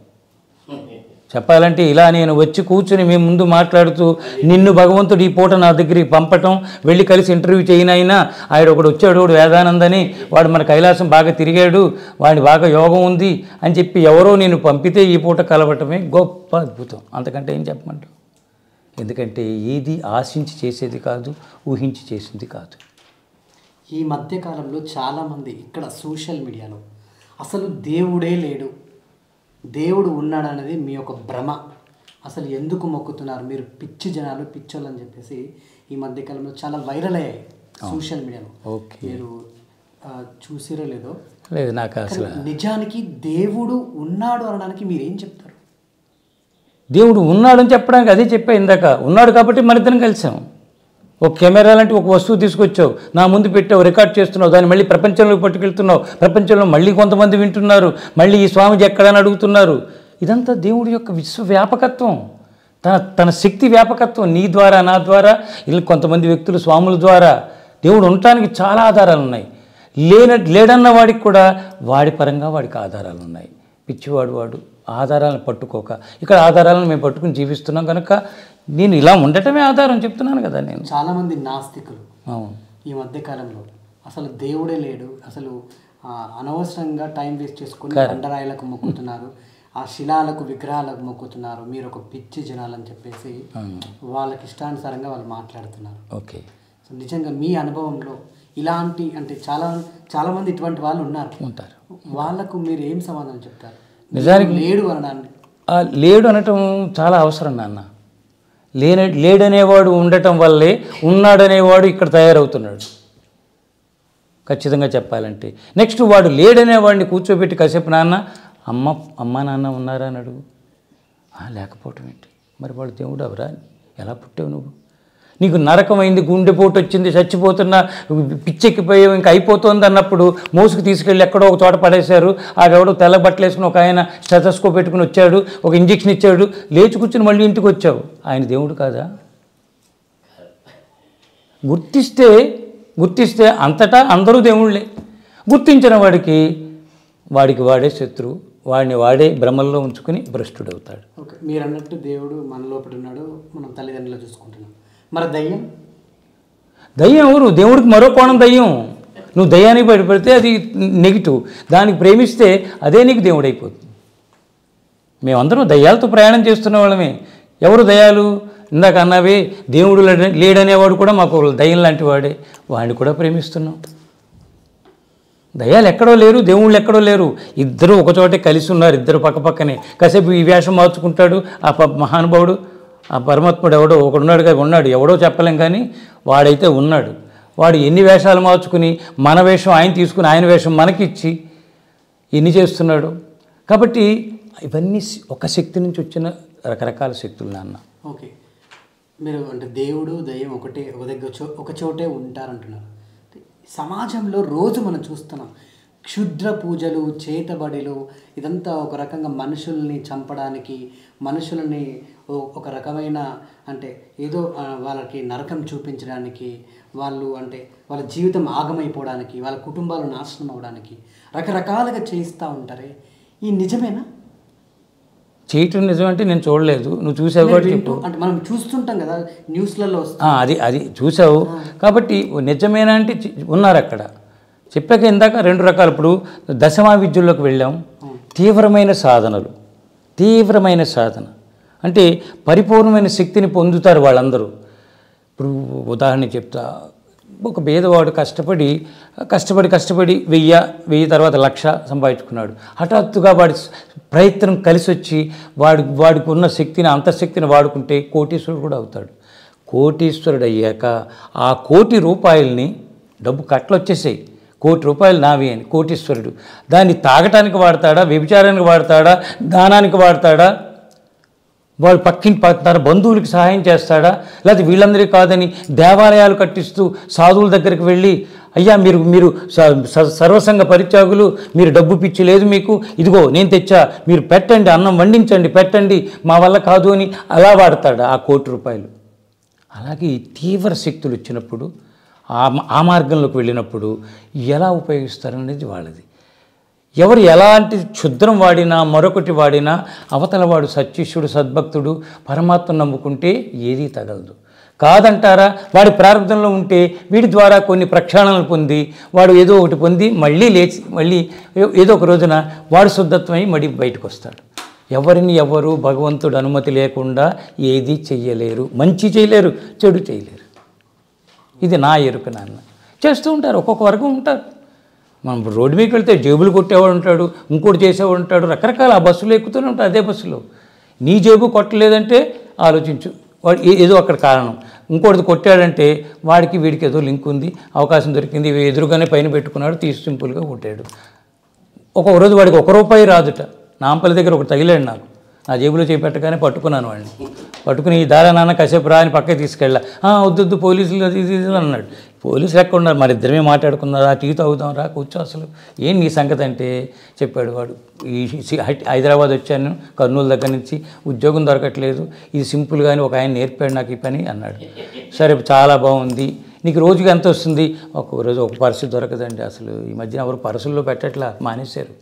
చెప్పాలంటే ఇలా నేను వచ్చి కూర్చుని మీ ముందు మాట్లాడుతూ, నిన్ను భగవంతుడు ఈ పూట నా దగ్గరికి పంపటం, వెళ్ళి కలిసి ఇంటర్వ్యూ చేయనైనా ఆయన ఒకడు వచ్చాడు, వేదానందని, వాడు మన కైలాసం బాగా తిరిగాడు, వాడి బాగా యోగం ఉంది అని చెప్పి ఎవరో నేను పంపితే ఈ పూట కలవటమే గొప్ప అద్భుతం. అంతకంటే ఏం చెప్పమంటావు? ఎందుకంటే ఏది ఆశించి చేసేది కాదు, ఊహించి చేసింది కాదు. ఈ మధ్యకాలంలో చాలామంది ఇక్కడ సోషల్ మీడియాలో అసలు దేవుడే లేడు, దేవుడు ఉన్నాడు అనేది మీ యొక్క భ్రమ. అసలు ఎందుకు మొక్కుతున్నారు మీరు? పిచ్చి జనాలు, పిచ్చోళ్ళు అని చెప్పేసి ఈ మధ్యకాలంలో చాలా వైరల్ అయ్యాయి సోషల్ మీడియాలో. ఓకే, మీరు చూసిరో లేదో. లేదు, నాకు అసలు నిజానికి దేవుడు ఉన్నాడు అనడానికి మీరేం చెప్తారు? దేవుడు ఉన్నాడని చెప్పడానికి అదే చెప్పా ఇందాక. ఉన్నాడు కాబట్టి మన ఇద్దరం కలిసాం. ఒక కెమెరా లాంటి ఒక వస్తువు తీసుకొచ్చావు, నా ముందు పెట్టావు, రికార్డ్ చేస్తున్నావు, దాన్ని మళ్ళీ ప్రపంచంలోకి పట్టుకెళ్తున్నావు, ప్రపంచంలో మళ్ళీ కొంతమంది వింటున్నారు, మళ్ళీ ఈ స్వామిజీ ఎక్కడని అడుగుతున్నారు. ఇదంతా దేవుడి యొక్క విశ్వవ్యాపకత్వం, తన శక్తి వ్యాపకత్వం. నీ ద్వారా, నా ద్వారా, ఇలా కొంతమంది వ్యక్తులు, స్వాముల ద్వారా దేవుడు ఉండటానికి చాలా ఆధారాలు ఉన్నాయి. లేడన్న వాడికి కూడా వాడి పరంగా వాడికి ఆధారాలు ఉన్నాయి. పిచ్చివాడు వాడు ఆధారాలను పట్టుకోక, ఇక్కడ ఆధారాలను మేము పట్టుకుని జీవిస్తున్నాం కనుక నేను ఇలా ఉండటమే ఆధారం చెప్తున్నాను కదా. నేను చాలామంది నాస్తికులు ఈ మధ్యకాలంలో అసలు దేవుడే లేడు, అసలు అనవసరంగా టైం వేస్ట్ చేసుకుని బండరాయిలకు మొక్కుతున్నారు, ఆ శిలాలకు, విగ్రహాలకు మొక్కుతున్నారు, మీరు ఒక పిచ్చి జనాలని చెప్పేసి వాళ్ళకి ఇష్టానుసారంగా వాళ్ళు మాట్లాడుతున్నారు. ఓకే, సో నిజంగా మీ అనుభవంలో ఇలాంటి అంటే చాలామంది ఇటువంటి వాళ్ళు ఉంటారు, వాళ్ళకు మీరు ఏం సమాధానం చెప్తారు? నిజానికి లేడు అనడానికి, లేడు అనటం చాలా అవసరం నాన్న. లేడనేవాడు ఉండటం వల్లే ఉన్నాడనేవాడు ఇక్కడ తయారవుతున్నాడు. ఖచ్చితంగా చెప్పాలంటే నెక్స్ట్ వాడు లేడనేవాడిని కూర్చోబెట్టి కాసేపు నాన్న అమ్మ నాన్న ఉన్నారా అని అడుగు. లేకపోవటం ఏంటి? మరి వాడు దేవుడు అవరా? ఎలా పుట్టావు నువ్వు? నీకు నరకమైంది, గుండెపోటు వచ్చింది, చచ్చిపోతున్నా, పిచ్చెక్కిపోయావు, ఇంకా అయిపోతుంది అన్నప్పుడు మోసుకు తీసుకెళ్ళి ఎక్కడో ఒక చోట పడేశారు. ఆడెవడో తెల్ల బట్టలు వేసుకుని ఒక ఆయన స్టెథోస్కోప్ పెట్టుకుని వచ్చాడు, ఒక ఇంజెక్షన్ ఇచ్చాడు, లేచి కూర్చుని మళ్ళీ ఇంటికి వచ్చావు. ఆయన దేవుడు కాదా? గుర్తిస్తే అంతటా అందరూ దేవుళ్ళే. గుర్తించిన వాడికి వాడే శత్రువు, వాడిని వాడే భ్రమల్లో ఉంచుకుని భ్రష్టుడవుతాడు. ఓకే, మీరు అన్నట్టు దేవుడు మన లోపల ఉన్నాడు, మనం తల్లిదండ్రులు చూసుకుంటున్నాం. మరి దయ్యం ఎవరు? దేవుడికి మరో కోణం దయ్యం. నువ్వు దయ్యానికి బయటపడితే అది నెగిటివ్, దానికి ప్రేమిస్తే అదే నీకు దేవుడు అయిపోతుంది. మేమందరం దయ్యాలతో ప్రయాణం చేస్తున్న వాళ్ళమే. ఎవరు దయ్యాలు? ఇందాక అన్నావే దేవుడు లేడనేవాడు కూడా మాకు దయ్యం లాంటి వాడే, వాడిని కూడా ప్రేమిస్తున్నాం. దయ్యాలు ఎక్కడో లేరు, దేవుళ్ళు ఎక్కడో లేరు, ఇద్దరు ఒకచోటే కలిసి ఉన్నారు, ఇద్దరు పక్కపక్కనే. కాసేపు ఈ వేషం మార్చుకుంటాడు ఆ మహానుభావుడు, ఆ పరమాత్ముడు ఎవడో ఉన్నాడు, ఎవడో చెప్పలేం కానీ వాడైతే ఉన్నాడు. వాడు ఎన్ని వేషాలు మార్చుకుని మన వేషం ఆయన తీసుకుని ఆయన వేషం మనకిచ్చి ఎన్ని చేస్తున్నాడు. కాబట్టి ఇవన్నీ ఒక శక్తి నుంచి వచ్చిన రకరకాల శక్తులు నాన్న. ఓకే, మీరు అంటే దేవుడు దయ్యం ఒక దగ్గర ఒక చోటే ఉంటారంటున్నారు. సమాజంలో రోజు మనం చూస్తున్నాం క్షుద్ర పూజలు, చేతబడిలు, ఇదంతా ఒక రకంగా మనుషుల్ని చంపడానికి, మనుషులని ఒక రకమైన అంటే ఏదో వాళ్ళకి నరకం చూపించడానికి, వాళ్ళ జీవితం ఆగమైపోవడానికి, వాళ్ళ కుటుంబాలు నాశనం అవ్వడానికి రకరకాలుగా చేస్తూ ఉంటారే. ఈ నిజమేనా? చేయటం నిజమంటే నేను చూడలేదు, నువ్వు చూసావు కాబట్టి అంటే మనం చూస్తుంటాం కదా న్యూస్లలో. అది చూసావు కాబట్టి నిజమేనా అంటే ఉన్నారు అక్కడ. చెప్పాక ఇందాక రెండు రకాలు. ఇప్పుడు దశమా విద్యల్లోకి వెళ్ళాం. తీవ్రమైన సాధన అంటే పరిపూర్ణమైన శక్తిని పొందుతారు వాళ్ళందరూ. ఇప్పుడు ఉదాహరణ చెప్తా. ఒక పేదవాడు కష్టపడి 1000 తర్వాత 1,00,000 సంపాదించుకున్నాడు. హఠాత్తుగా వాడి ప్రయత్నం కలిసి వచ్చి వాడికి ఉన్న శక్తిని, అంతఃశక్తిని వాడుకుంటే కోటీశ్వరుడు కూడా అవుతాడు. కోటీశ్వరుడు అయ్యాక ఆ 1,00,00,000 రూపాయలని డబ్బు కట్టలు వచ్చేసాయి, 1,00,00,000 రూపాయలు నావి అని కోటీశ్వరుడు దాన్ని తాగటానికి వాడతాడా, వ్యభిచారానికి వాడతాడా, దానానికి వాడతాడా, వాడు తన బంధువులకి సహాయం చేస్తాడా, లేకపోతే వీళ్ళందరికీ కాదని దేవాలయాలు కట్టిస్తూ సాధువుల దగ్గరికి వెళ్ళి అయ్యా మీరు సర్వసంగ పరిత్యాగులు, మీరు డబ్బు పిచ్చి లేదు మీకు, ఇదిగో నేను తెచ్చా, మీరు పెట్టండి, అన్నం వండించండి, పెట్టండి, మా వల్ల కాదు అని అలా వాడతాడా ఆ 1,00,00,000 రూపాయలు? అలాగే ఈ తీవ్ర శక్తులు వచ్చినప్పుడు ఆ మార్గంలోకి వెళ్ళినప్పుడు ఎలా ఉపయోగిస్తారనేది వాళ్ళది. ఎవరు ఎలాంటి క్షుద్రం వాడినా, మరొకటి వాడినా అవతల వాడు సత్శిష్యుడు, సద్భక్తుడు, పరమాత్మ నమ్ముకుంటే ఏదీ తగలదు. కాదంటారా? వాడి ప్రారంభంలో ఉంటే వీడి ద్వారా కొన్ని ప్రక్షాళనలు పొంది వాడు ఏదో ఒకటి పొంది మళ్ళీ లేచి మళ్ళీ ఏదో ఒక రోజున వాడు శుద్ధత్వమై మళ్ళీ బయటకు వస్తాడు. ఎవరిని ఎవరు భగవంతుడు అనుమతి లేకుండా ఏది చెయ్యలేరు. మంచి చేయలేరు, చెడు చేయలేరు. ఇది నా ఎరుక నాన్న. చేస్తూ ఉంటారు, ఒక్కొక్క వర్గం ఉంటారు. మనం రోడ్డు మీదకి వెళ్తే జేబులు కొట్టేవాడు ఉంటాడు, ఇంకోటి చేసేవాడు ఉంటాడు, రకరకాల ఆ బస్సులో ఎక్కుతూనే ఉంటారు. అదే బస్సులో నీ జేబు కొట్టలేదంటే ఆలోచించు, వాడు ఏదో అక్కడ కారణం. ఇంకోటిది కొట్టాడంటే వాడికి వీడికి ఏదో లింక్ ఉంది, అవకాశం దొరికింది, ఇవి ఎదురుగానే పైన పెట్టుకున్నాడు, తీసి సింపుల్గా కొట్టాడు. ఒక్కొక్క రోజు వాడికి ₹1 రాదుట. నాంపల్లి దగ్గర ఒకటి తగిలాడు నాకు. నా జేబులో చేపెట్టగానే పట్టుకున్నాను వాడిని. పట్టుకుని ఈ దారా నాన్న కాసేపు రా అని పక్కకి తీసుకెళ్ళా. వద్దు పోలీసులు అది ఇది అన్నాడు. పోలీసులు ఎక్కడ ఉన్నారు, మరి ఇద్దరమే మాట్లాడుకున్నారా, టీ తాగుదాం రా కూర్చో, అసలు ఏం నీ సంగతి అంటే చెప్పాడు వాడు. ఈ హైదరాబాద్ వచ్చాను కర్నూలు దగ్గర నుంచి, ఉద్యోగం దొరకట్లేదు, ఇది సింపుల్గానే ఒక ఆయన నేర్పాడు నాకు ఈ పని అన్నాడు. సరే చాలా బాగుంది, నీకు రోజుకి ఎంత వస్తుంది? రోజు ఒక పర్సు దొరకదండి, అసలు ఈ మధ్యన ఎవరు పర్సుల్లో పెట్టట్లా, మానేశారు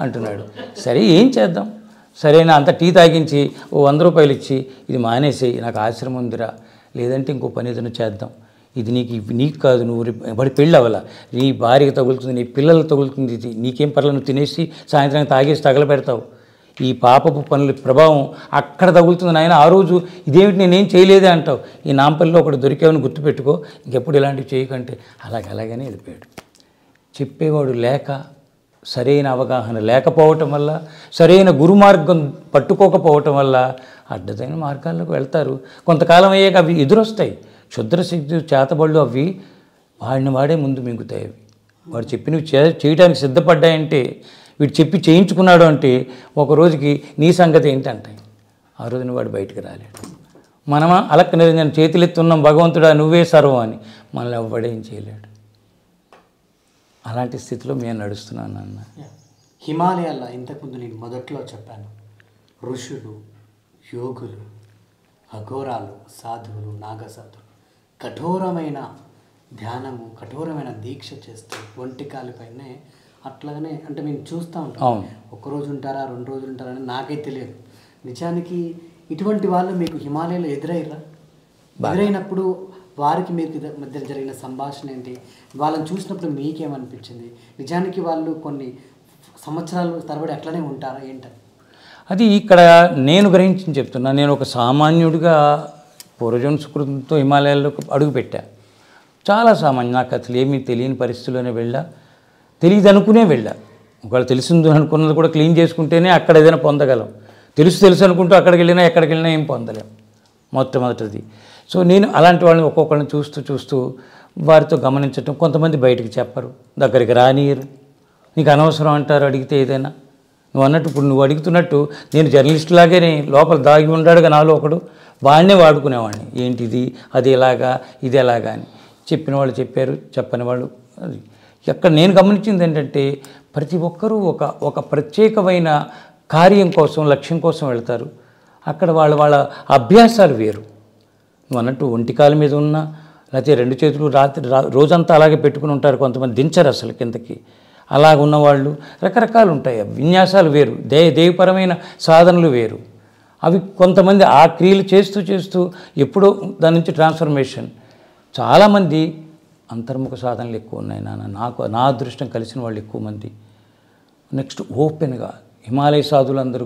అంటున్నాడు. సరే ఏం చేద్దాం, సరేనా అంత టీ తాగించి ₹100 ఇచ్చి ఇది మానేసేయి, నాకు ఆశ్రమం ఉందిరా, లేదంటే ఇంకో పని ఏదైనా చేద్దాం, ఇది నీకు కాదు, నువ్వు వాడి పెళ్ళి అవ్వాల, నీ భార్యకి తగులుతుంది, నీ పిల్లలకు తగులుతుంది, ఇది నీకేం పర్లేదు, నువ్వు తినేసి సాయంత్రం తాగేసి తగలబెడతావు, ఈ పాపపు పనుల ప్రభావం అక్కడ తగులుతుంది నాయన. ఆ రోజు ఇదేమిటి నేనేం చేయలేదే అంటావు, ఈ నాంపల్లిలో ఒకటి దొరికావని గుర్తుపెట్టుకో, ఇంకెప్పుడు ఇలాంటివి చేయకంటే అలాగనే వెళ్ళిపోయాడు. చెప్పేవాడు లేక, సరైన అవగాహన లేకపోవటం వల్ల, సరైన గురుమార్గం పట్టుకోకపోవటం వల్ల అడ్డదైన మార్గాల్లోకి వెళ్తారు. కొంతకాలం అయ్యాక అవి ఎదురొస్తాయి. క్షుద్రశక్తి చేతబళ్ళు అవి వాడే ముందు మింగుతాయి. అవి వాడు చెప్పినవి చేయడానికి సిద్ధపడ్డాయంటే, వీడు చెప్పి చేయించుకున్నాడు అంటే ఒక రోజుకి నీ సంగతి ఏంటంటాయి. ఆ రోజున వాడు బయటికి రాలేడు. మనమా అలక్క నిరంజన చేతులెత్తున్నాం, భగవంతుడా నువ్వే సర్వం అని, మనల్ని ఎవ్వడేం చేయలేడు. అలాంటి స్థితిలో మేము నడుస్తున్నాను అన్న. హిమాలయాల్లో ఇంతకుముందు నేను మొదట్లో చెప్పాను, ఋషులు, యోగులు, అఘోరాలు, సాధువులు, నాగసాధువులు కఠోరమైన ధ్యానము, కఠోరమైన దీక్ష చేస్తూ ఒంటికాలిపైనే అట్లాగనే, అంటే మేము చూస్తూ ఉంటాం, ఒక్కరోజు ఉంటారా 2 రోజులు ఉంటారా అని నాకైతే తెలియదు. నిజానికి ఇటువంటి వాళ్ళు మీకు హిమాలయాలో ఎదురైనప్పుడు వారికి మీకు మధ్య జరిగిన సంభాషణ ఏంటి, వాళ్ళని చూసినప్పుడు మీకేమనిపించింది? నిజానికి వాళ్ళు కొన్ని సంవత్సరాలు తరబడి అట్లనే ఉంటారా ఏంటని? అది ఇక్కడ నేను గ్రహించి చెప్తున్నా. నేను ఒక సామాన్యుడిగా పూర్వజన్మ సుకృతంతో హిమాలయాల్లో అడుగుపెట్టా. చాలా సామాన్యం, నాకు అసలు ఏమీ తెలియని పరిస్థితుల్లోనే తెలియదు అనుకునే వెళ్ళా. ఒకవేళ తెలిసింది అనుకున్నది కూడా క్లీన్ చేసుకుంటేనే అక్కడ ఏదైనా పొందగలం. తెలుసు అనుకుంటూ ఎక్కడికి వెళ్ళినా ఏం పొందలేం మొట్టమొదటిది. సో నేను అలాంటి వాళ్ళని ఒక్కొక్కరిని చూస్తూ వారితో గమనించటం. కొంతమంది బయటికి చెప్పరు, దగ్గరికి రానియరు, నీకు అనవసరం అంటారు అడిగితే ఏదైనా. నువ్వు అన్నట్టు ఇప్పుడు నువ్వు అడుగుతున్నట్టు నేను జర్నలిస్ట్ లాగే లోపల దాగి ఉన్నాడుగా నాలో ఒకడు, వాడినే వాడుకునేవాడిని. ఏంటిది, అది ఎలాగా, ఇది ఎలాగా అని. చెప్పిన వాళ్ళు చెప్పారు, చెప్పని వాళ్ళు అది. ఎక్కడ నేను గమనించింది ఏంటంటే, ప్రతి ఒక్కరూ ఒక ప్రత్యేకమైన కార్యం కోసం, లక్ష్యం కోసం వెళ్తారు. అక్కడ వాళ్ళ అభ్యాసాలు వేరు. నువ్వు అన్నట్టు ఒంటికాల మీద ఉన్నా, లేకపోతే 2 చేతులు రోజంతా అలాగే పెట్టుకుని ఉంటారు. కొంతమంది దించరు అసలు కిందకి. అలాగ ఉన్నవాళ్ళు రకరకాలు ఉంటాయి. విన్యాసాలు వేరు, దైవపరమైన సాధనలు వేరు. అవి కొంతమంది ఆ క్రియలు చేస్తూ ఎప్పుడో దాని నుంచి ట్రాన్స్ఫర్మేషన్. చాలామంది అంతర్ముఖ సాధనలు ఎక్కువ ఉన్నాయి నా అదృష్టం కలిసిన వాళ్ళు ఎక్కువ మంది. నెక్స్ట్ ఓపెన్గా హిమాలయ సాధువులందరూ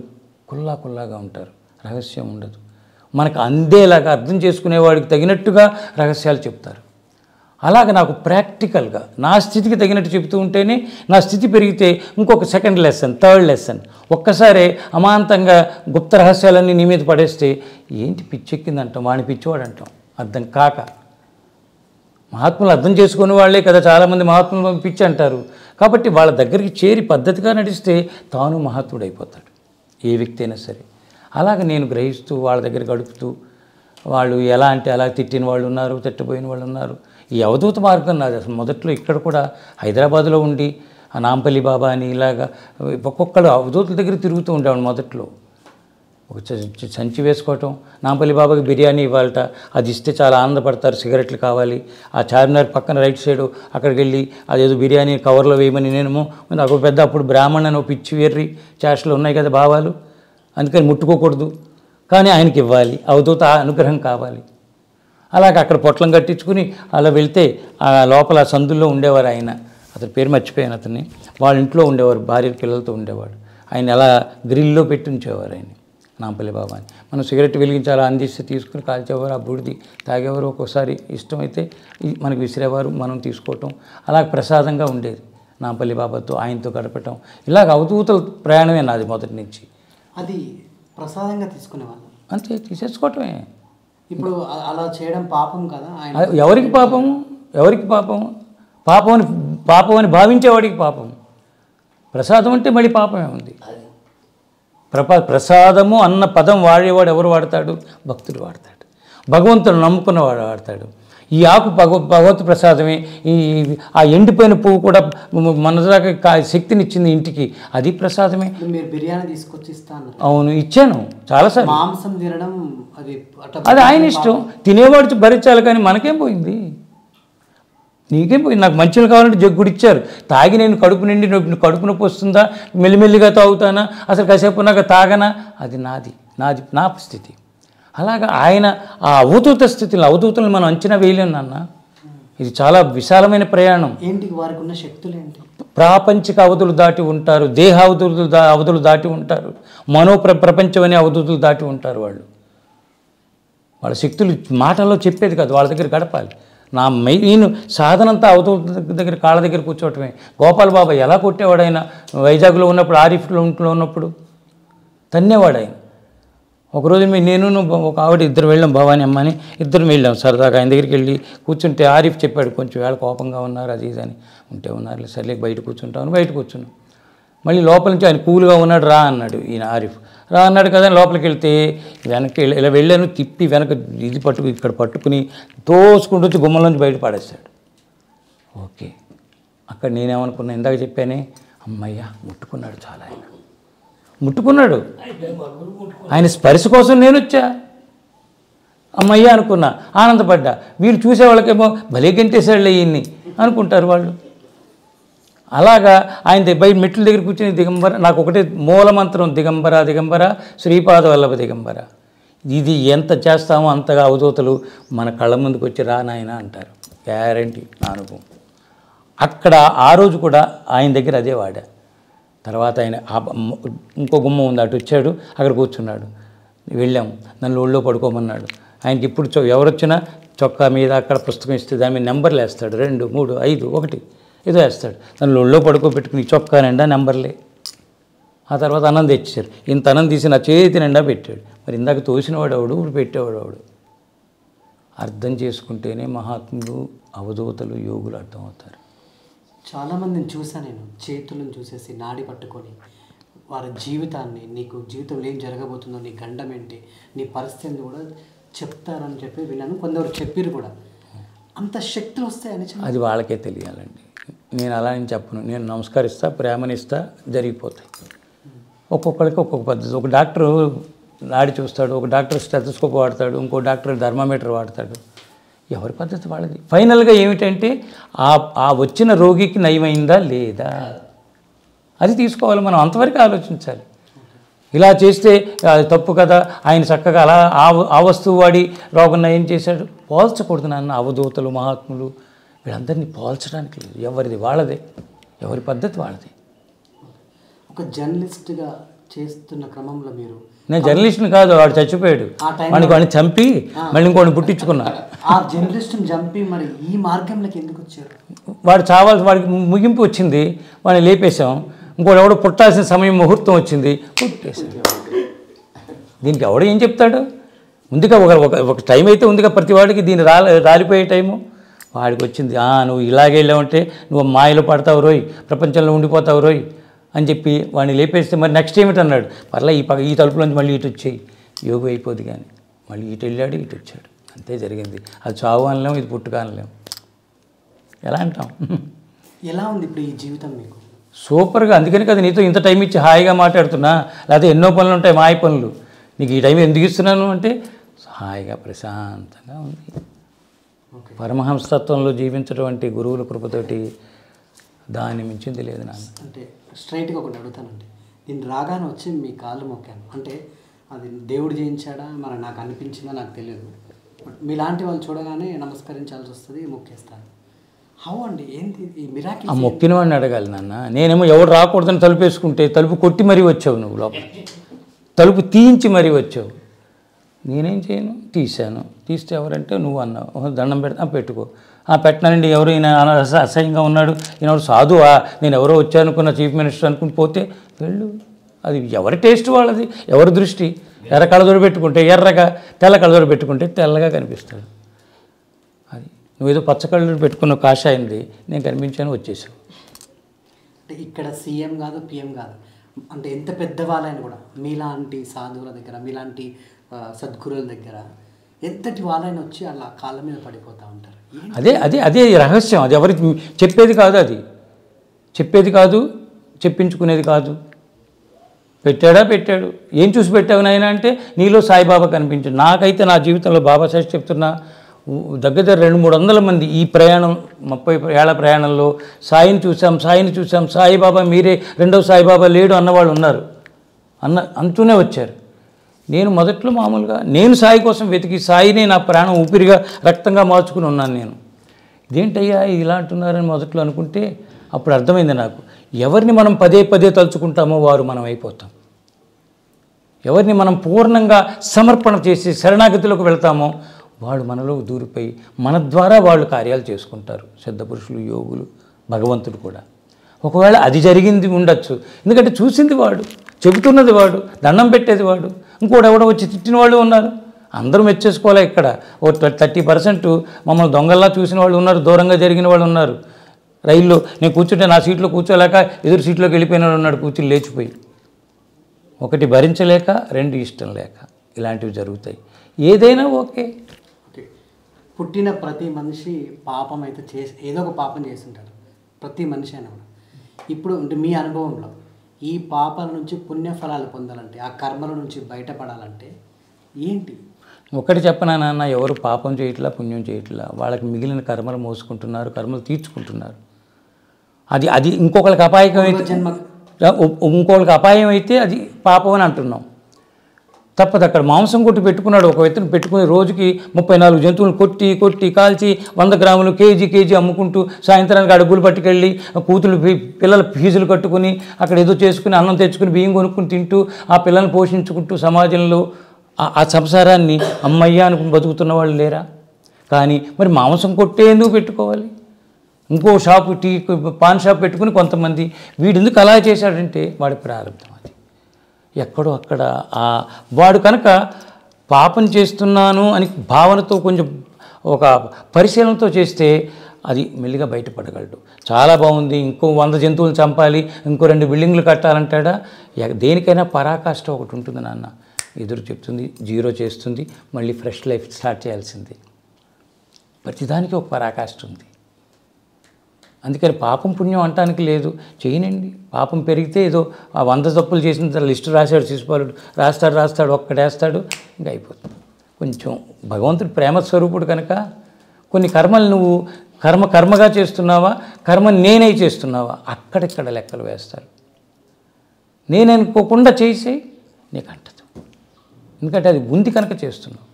కుల్లాగా ఉంటారు, రహస్యం ఉండదు. మనకు అందేలాగా అర్థం చేసుకునేవాడికి తగినట్టుగా రహస్యాలు చెప్తారు. అలాగ నాకు ప్రాక్టికల్గా నా స్థితికి తగినట్టు చెబుతూ ఉంటేనే నా స్థితి పెరిగితే ఇంకొక సెకండ్ లెసన్, థర్డ్ లెసన్. ఒక్కసారే అమాంతంగా గుప్త రహస్యాలన్నీ నీ మీద పడేస్తే ఏంటి పిచ్చెక్కిందంటాం, వాడిని పిచ్చివాడు అంటాం అర్థం కాక. మహాత్ములు అర్థం చేసుకునే వాళ్ళే కదా చాలామంది మహాత్ములు పిచ్చి అంటారు. కాబట్టి వాళ్ళ దగ్గరికి చేరి పద్ధతిగా నడిస్తే తాను మహాత్ముడైపోతాడు ఏ వ్యక్తి అయినా సరే. అలాగ నేను గ్రహిస్తూ వాళ్ళ దగ్గర గడుపుతూ, వాళ్ళు ఎలా అంటే అలా తిట్టిన వాళ్ళు ఉన్నారు, తిట్టబోయిన వాళ్ళు ఉన్నారు. ఈ అవధూత మార్గం నాది అసలు మొదట్లో ఇక్కడ కూడా హైదరాబాద్లో ఉండి ఆ నాంపల్లి బాబా అని ఇలాగా ఒక్కొక్కడు అవధూతుల దగ్గర తిరుగుతూ ఉండేవాడు. మొదట్లో ఒక సంచి వేసుకోవటం, నాంపల్లి బాబాకి బిర్యానీ ఇవ్వాలట, అది ఇస్తే చాలా ఆనందపడతారు, సిగరెట్లు కావాలి. ఆ చార్మినార్ పక్కన రైట్ సైడు అక్కడికి వెళ్ళి అదేదో బిర్యానీ కవర్లో వేయమని నేనేమో నాకు పెద్ద అప్పుడు బ్రాహ్మణ్ అని పిచ్చి వెర్రి చేష్టలు ఉన్నాయి కదా భావాలు, అందుకని ముట్టుకోకూడదు, కానీ ఆయనకి ఇవ్వాలి, అవధూత అనుగ్రహం కావాలి. అలాగే అక్కడ పొట్లం కట్టించుకుని అలా వెళ్తే ఆ లోపల సందుల్లో ఉండేవారు ఆయన, అతని పేరు మర్చిపోయాను అతన్ని. వాళ్ళ ఇంట్లో ఉండేవారు, భార్య పిల్లలతో ఉండేవాడు. ఆయన ఎలా గ్రిల్లో పెట్టి ఉంచేవారు ఆయన నాంపల్లి బాబాని. మనం సిగరెట్ వెలిగించి అలా అందిస్తే తీసుకుని కాల్చేవారు, ఆ బూడిది తాగేవారు, ఒక్కోసారి ఇష్టమైతే మనకు విసిరేవారు, మనం తీసుకోవటం, అలా ప్రసాదంగా ఉండేది నాంపల్లి బాబాతో, ఆయనతో గడపటం. ఇలాగ అవధూతల ప్రయాణమే నాది మొదటి నుంచి. అది ప్రసాదంగా తీసుకునేవాళ్ళు, అంతే తీసేసుకోవటమే. ఇప్పుడు అలా చేయడం పాపం కదా ఆయన? ఎవరికి పాపము? ఎవరికి పాపము? పాపం అని భావించేవాడికి పాపం. ప్రసాదం అంటే మళ్ళీ పాపమే ఉంది. ప్రసాదము అన్న పదం వాడేవాడు ఎవరు వాడతాడు? భక్తుడు వాడతాడు, భగవంతుడు నమ్ముకున్నవాడు వాడతాడు. ఈ ఆకు భగవత్ ప్రసాదమే. ఆ ఎండిపోయిన పువ్వు కూడా మన దాకా శక్తినిచ్చింది ఇంటికి, అది ప్రసాదమే. మీరు బిర్యానీ తీసుకొచ్చి ఇస్తాను. అవును, ఇచ్చాను చాలాసార్లు. మాంసం తినడం అది ఆయన ఇష్టం, తినేవాడు భరించాలి, కానీ మనకేం పోయింది? నీకేం పోయింది? నాకు మంచిలు కావాలంటే జగ్గుడు ఇచ్చారు, తాగి నేను కడుపు నిండి కడుపు నొప్పి వస్తుందా, మెల్లిమెల్లిగా తాగుతానా, అసలు కాసేపు నాకు తాగనా, అది నాది నా స్థితి. అలాగా ఆయన ఆ అవధూతలను మనం అంచనా వేయలేము నాన్న. ఇది చాలా విశాలమైన ప్రయాణం. ఏంటి వారికి ఉన్న శక్తులు ఏంటి? ప్రాపంచిక అవధులు దాటి ఉంటారు, దేహ అవధులు దాటి ఉంటారు, ప్రపంచం అనే అవధూతులు దాటి ఉంటారు. వాళ్ళ శక్తులు మాటల్లో చెప్పేది కాదు, వాళ్ళ దగ్గర గడపాలి. నా మెయిన్ సాధనంతా అవధూతుల దగ్గర కాళ్ళ దగ్గర కూర్చోవటమే. గోపాల్ బాబా ఎలా కొట్టేవాడు ఆయన వైజాగ్లో ఉన్నప్పుడు, ఆరిఫ్లో ఉన్నప్పుడు తన్నేవాడు ఆయన. ఒకరోజు నేను ఒక ఆవిడ ఇద్దరు వెళ్ళాం, భవానీ అమ్మని ఇద్దరు వెళ్ళాం సరదాగా. ఆయన దగ్గరికి వెళ్ళి కూర్చుంటే ఆరిఫ్ చెప్పాడు, కొంచెం వేళ కోపంగా ఉన్నారు అది ఇది అని. ఉంటే ఉన్నారు, సర్లే బయట కూర్చుంటామని బయట కూర్చున్నాం. మళ్ళీ లోపల నుంచి ఆయన కూల్గా ఉన్నాడు, రా అన్నాడు ఈయన ఆరిఫ్. రా అన్నాడు కదా, లోపలికి వెళ్తే వెనక్కి ఇలా వెళ్ళాను, తిప్పి వెనక ఇది ఇక్కడ పట్టుకుని తోసుకుంటూ వచ్చి గుమ్మలోంచి బయట పడేస్తాడు. ఓకే, అక్కడ నేనేమనుకున్నా, ఇందాక చెప్పానే, అమ్మయ్య ముట్టుకున్నాడు, చాలా ఆయన ముట్టుకున్నాడు. ఆయన స్పర్శ కోసం నేను వచ్చా, అమ్మయ్య అనుకున్నా, ఆనందపడ్డా. వీళ్ళు చూసేవాళ్ళకేమో భలే గంటేశాడులే ఈయన్ని అనుకుంటారు వాళ్ళు. అలాగా ఆయన బయట మెట్ల దగ్గర కూర్చొని దిగంబర, నాకు ఒకటే మూలమంత్రం, దిగంబర దిగంబర శ్రీపాద వల్లభ దిగంబర. ఇది ఎంత చేస్తామో అంతగా అవధూతలు మన కళ్ళ ముందుకు వచ్చి రా నాయన అంటారు, గ్యారంటీ నా అనుభవం. అక్కడ ఆ రోజు కూడా ఆయన దగ్గర అదే వాడా. తర్వాత ఆయన ఇంకో గుమ్మ ఉంది, అటు వచ్చాడు, అక్కడ కూర్చున్నాడు. వెళ్ళాము, నన్ను ఒళ్ళో పడుకోమన్నాడు. ఆయనకి ఇప్పుడు ఎవరు వచ్చినా చొక్కా మీద అక్కడ పుస్తకం ఇస్తే దాని మీద నెంబర్లు వేస్తాడు, 2, 3, 5, 1 ఏదో వేస్తాడు. నన్ను ఒళ్ళో పడుకోబెట్టుకుని చొక్కా నిండా నెంబర్లే. ఆ తర్వాత అన్నం తెచ్చారు, ఇంత అన్నం తీసి నా చేతి నిండా పెట్టాడు. మరి ఇందాక తోసినవాడు ఎవడు, ఇప్పుడు పెట్టేవాడు ఎవడు? అర్థం చేసుకుంటేనే మహాత్ములు, అవధూతలు, యోగులు అర్థమవుతారు. చాలామందిని చూసాను నేను, చేతులను చూసేసి నాడి పట్టుకొని వారి జీవితాన్ని, నీకు జీవితంలో ఏం జరగబోతుందో, నీ గండం ఏంటి, నీ పరిస్థితిని కూడా చెప్తారని చెప్పి విన్నాను. కొందరు చెప్పారు కూడా. అంత శక్తులు వస్తాయని అది వాళ్ళకే తెలియాలండి. నేను అలా అని చెప్పను. నేను నమస్కరిస్తా, ప్రేమనిస్తా, జరిగిపోతాయి. ఒక్కొక్కరికి ఒక్కొక్క పద్ధతి. ఒక డాక్టరు నాడి చూస్తాడు, ఒక డాక్టర్ స్టెథోస్కోప్ వాడతాడు, ఇంకో డాక్టర్ థర్మామీటర్ వాడతాడు. ఎవరి పద్ధతి వాళ్ళది. ఫైనల్గా ఏమిటంటే ఆ వచ్చిన రోగికి నయమైందా లేదా అది తీసుకోవాలి మనం, అంతవరకు ఆలోచించాలి. ఇలా చేస్తే అది తప్పు కదా, ఆయన చక్కగా అలా ఆ వస్తువు వాడి రోగం నయం చేశాడు. పోల్చకూడదు నాన్న. అవధూతలు, మహాత్ములు వీళ్ళందరినీ పోల్చడానికి లేదు. ఎవరిది వాళ్ళదే, ఎవరి పద్ధతి వాళ్ళది. ఒక జర్నలిస్ట్గా చేస్తున్న క్రమంలో మీరు, నేను జర్నలిస్ట్ని కాదు, వాడు చచ్చిపోయాడు, వాడిని చంపి మళ్ళీ ఇంకోటి పుట్టించుకున్నా. ఆ జర్నలిస్ట్ని చంపి మరి ఈ మార్గంలోకి ఎందుకు వచ్చారు? వాడు చావాల్సి, వాడికి ముగింపు వచ్చింది, వాడిని లేపేశాం. ఇంకోటి ఎవడో పుట్టాల్సిన సమయం, ముహూర్తం వచ్చింది, పుట్టేశాం. దీనికి ఎవడో ఏం చెప్తాడు? ముందుగా ఒక టైం అయితే ఉందిగా ప్రతి వాడికి, దీన్ని రాలిపోయే టైము వాడికి వచ్చింది. నువ్వు ఇలాగే వెళ్ళావంటే నువ్వు మాయలో పడతావు రోయ్, ప్రపంచంలో ఉండిపోతావు రోయ్ అని చెప్పి వాడిని లేపేస్తే మరి నెక్స్ట్ ఏమిటి అన్నాడు. పర్లే ఈ తలుపులోంచి మళ్ళీ ఇటు వచ్చేయి, యోగి అయిపోద్ది. కానీ మళ్ళీ ఇటు వెళ్ళాడు, ఇటు వచ్చాడు, అంతే జరిగింది. అది చావు అనలేము, ఇది పుట్టుక అనలేము. ఎలా అంటాం? ఎలా ఉంది ఇప్పుడు ఈ జీవితం మీకు? సూపర్గా. అందుకని కదా నీతో ఇంత టైం ఇచ్చి హాయిగా మాట్లాడుతున్నా. లేకపోతే ఎన్నో పనులు ఉంటాయి, మాయ పనులు. నీకు ఈ టైం ఎందుకు ఇస్తున్నాను అంటే హాయిగా ప్రశాంతంగా ఉంది. పరమహంసతత్వంలో జీవించడం అంటే గురువుల కృపతోటి దాన్ని మించింది లేదు నాన్న. అంటే స్ట్రైట్గా ఒకటి అడుగుతానండి, నేను రాగానే వచ్చి మీ కాళ్ళు మొక్కాను అంటే అది దేవుడు చేయించాడా మరి నాకు అనిపించిందా నాకు తెలియదు. బట్ మీలాంటి వాళ్ళు చూడగానే నమస్కరించాల్సి వస్తుంది, మొక్కేస్తాను. హౌ అండి ఏంటి ఈ ఆ మిరాకిల్? మొక్కిన వాడిని అడగాలి నాన్న. నేనేమో ఎవరు రాకూడదని తలుపు వేసుకుంటే తలుపు కొట్టి మరీ వచ్చావు నువ్వు లోపల, తలుపు తీయించి మరీ వచ్చావు. నేనేం చేయను, తీశాను. తీస్తే ఎవరంటే నువ్వు అన్నావు, "ఓహో, దండం పెడతా పెట్టుకో." పెట్టనండి, ఎవరు ఈయన అసహ్యంగా ఉన్నాడు, ఈయన సాధువా, నేను ఎవరో వచ్చానుకున్న చీఫ్ మినిస్టర్ అనుకుని పోతే వెళ్ళు. అది ఎవరి టేస్ట్ వాళ్ళది, ఎవరి దృష్టి. ఎర్ర కళ్ళజోడు పెట్టుకుంటే ఎర్రగా, తెల్ల కళ్ళజోడు పెట్టుకుంటే తెల్లగా కనిపిస్తాడు. అది నువ్వేదో పచ్చ కళ్ళజోడు పెట్టుకున్న కాషాయింది, నేను కనిపించాను, వచ్చేసావు. అంటే ఇక్కడ సీఎం కాదు, పిఎం కాదు, అంటే ఎంత పెద్దవాళ్ళైనా కూడా మీలాంటి సాధువుల దగ్గర, మీలాంటి సద్గురువుల దగ్గర ఎంతటి వాళ్ళైనా వచ్చి అలా కాళ్ళ మీద పడిపోతూ ఉంటారు. అదే అదే అదే రహస్యం. అది ఎవరికి చెప్పేది కాదు, అది చెప్పేది కాదు, చెప్పించుకునేది కాదు. పెట్టాడు. ఏం చూసి పెట్టావు నాయన అంటే, నీలో సాయిబాబా కనిపించాడు. నాకైతే నా జీవితంలో బాబా సాహెబ్ చెప్తున్నా, దగ్గర 200-300 మంది ఈ ప్రయాణం 30 ఏళ్ల ప్రయాణంలో సాయిని చూసాం, సాయిబాబా మీరే రెండవ సాయిబాబా లేడు అన్నవాళ్ళు ఉన్నారు, అంటూనే వచ్చారు. నేను మొదట్లో మామూలుగా నేను సాయి కోసం వెతికి సాయిని నా ప్రాణం ఊపిరిగా రక్తంగా మార్చుకుని ఉన్నాను. నేను ఇదేంటయ్యా ఇలా అంటున్నారని మొదట్లో అనుకుంటే అప్పుడు అర్థమైంది నాకు, ఎవరిని మనం పదే తలుచుకుంటామో వారు మనం అయిపోతాం. ఎవరిని మనం పూర్ణంగా సమర్పణ చేసి శరణాగతిలోకి వెళ్తామో వాడు మనలో దూరిపోయి మన ద్వారా వాళ్ళు కార్యాలు చేసుకుంటారు. సిద్ధపురుషులు, యోగులు, భగవంతుడు కూడా. ఒకవేళ అది జరిగింది ఉండొచ్చు, ఎందుకంటే చూసింది వాడు, చెబుతున్నది వాడు, దండం పెట్టేది వాడు, ఇంకోటి ఎవడో వచ్చి తిట్టిన వాళ్ళు ఉన్నారు. అందరూ మెచ్చేసుకోలే. ఇక్కడ ఓ 30% మమ్మల్ని దొంగల్లా చూసిన వాళ్ళు ఉన్నారు, దూరంగా జరిగిన వాళ్ళు ఉన్నారు. రైల్లో నేను కూర్చుంటే నా సీట్లో కూర్చోలేక ఎదురు సీట్లోకి వెళ్ళిపోయిన వాడు ఉన్నాడు, కూర్చుని లేచిపోయి. ఒకటి భరించలేక, 2 ఇష్టం లేక ఇలాంటివి జరుగుతాయి. ఏదైనా ఓకే. పుట్టిన ప్రతి మనిషి పాపం అయితే ఏదో ఒక పాపం చేస్తుంటారు, ప్రతి మనిషి అయినా కూడా. ఇప్పుడు అంటే మీ అనుభవంలో ఈ పాపాల నుంచి పుణ్యఫలాలు పొందాలంటే, ఆ కర్మల నుంచి బయటపడాలంటే ఏంటి? ఒకటి చెప్పనా నాన్న, ఎవరు పాపం చేయట్లా, పుణ్యం చేయట్లా, వాళ్ళకి మిగిలిన కర్మలు మోసుకుంటున్నారు, కర్మలు తీర్చుకుంటున్నారు. అది ఇంకొకరికి అపాయం అయితే, ఇంకొకరికి అపాయం అయితే అది పాపం అని అంటున్నాం. తప్పదు. అక్కడ మాంసం కొట్టి పెట్టుకున్నాడు, ఒక వ్యక్తిని పెట్టుకుని రోజుకి 34 జంతువులను కొట్టి కాల్చి 100 గ్రాములు కేజీ అమ్ముకుంటూ సాయంత్రానికి అడుగులు పట్టుకెళ్ళి పిల్లల ఫీజులు కట్టుకుని అక్కడ ఏదో చేసుకుని అన్నం తెచ్చుకుని బియ్యం కొనుక్కుని తింటూ ఆ పిల్లల్ని పోషించుకుంటూ సమాజంలో ఆ సంసారాన్ని అమ్మయ్య అనుకుని బతుకుతున్న వాళ్ళు లేరా? కానీ మరి మాంసం కొట్టే ఎందుకు పెట్టుకోవాలి? ఇంకో షాపు, పాన్ షాప్ పెట్టుకుని కొంతమంది, వీడెందుకు అలా చేశాడంటే వాడి ప్రారంభం. అది ఎక్కడో అక్కడ వాడు కనుక పాపం చేస్తున్నాను అని భావనతో కొంచెం ఒక పరిశీలనతో చేస్తే అది మెల్లిగా బయటపడగలడు. చాలా బాగుంది, ఇంకో 100 జంతువులు చంపాలి, ఇంకో 2 బిల్డింగ్లు కట్టాలంటాడా? దేనికైనా పరాకాష్ట ఒకటి ఉంటుంది నాన్న. ఎదురు చెప్తుంది, జీరో చేస్తుంది, మళ్ళీ ఫ్రెష్ లైఫ్ స్టార్ట్ చేయాల్సింది. ప్రతిదానికి ఒక పరాకాష్ట ఉంది. అందుకని పాపం పుణ్యం అంటానికి లేదు. చేయనండి. పాపం పెరిగితే ఏదో ఆ 100 తప్పులు చేసిన తర్వాత లిస్టు రాశాడు శిశుపాలుడు, రాస్తాడు ఒక్కడేస్తాడు, ఇంకా అయిపోతుంది. కొంచెం భగవంతుడు ప్రేమ స్వరూపుడు కనుక కొన్ని కర్మలు నువ్వు కర్మగా చేస్తున్నావా, కర్మ నేనే చేస్తున్నావా, అక్కడిక్కడ లెక్కలు వేస్తారు. నేను అనుకోకుండా చేసి నీకు అంటదు, ఎందుకంటే అది ఉంది కనుక చేస్తున్నావు.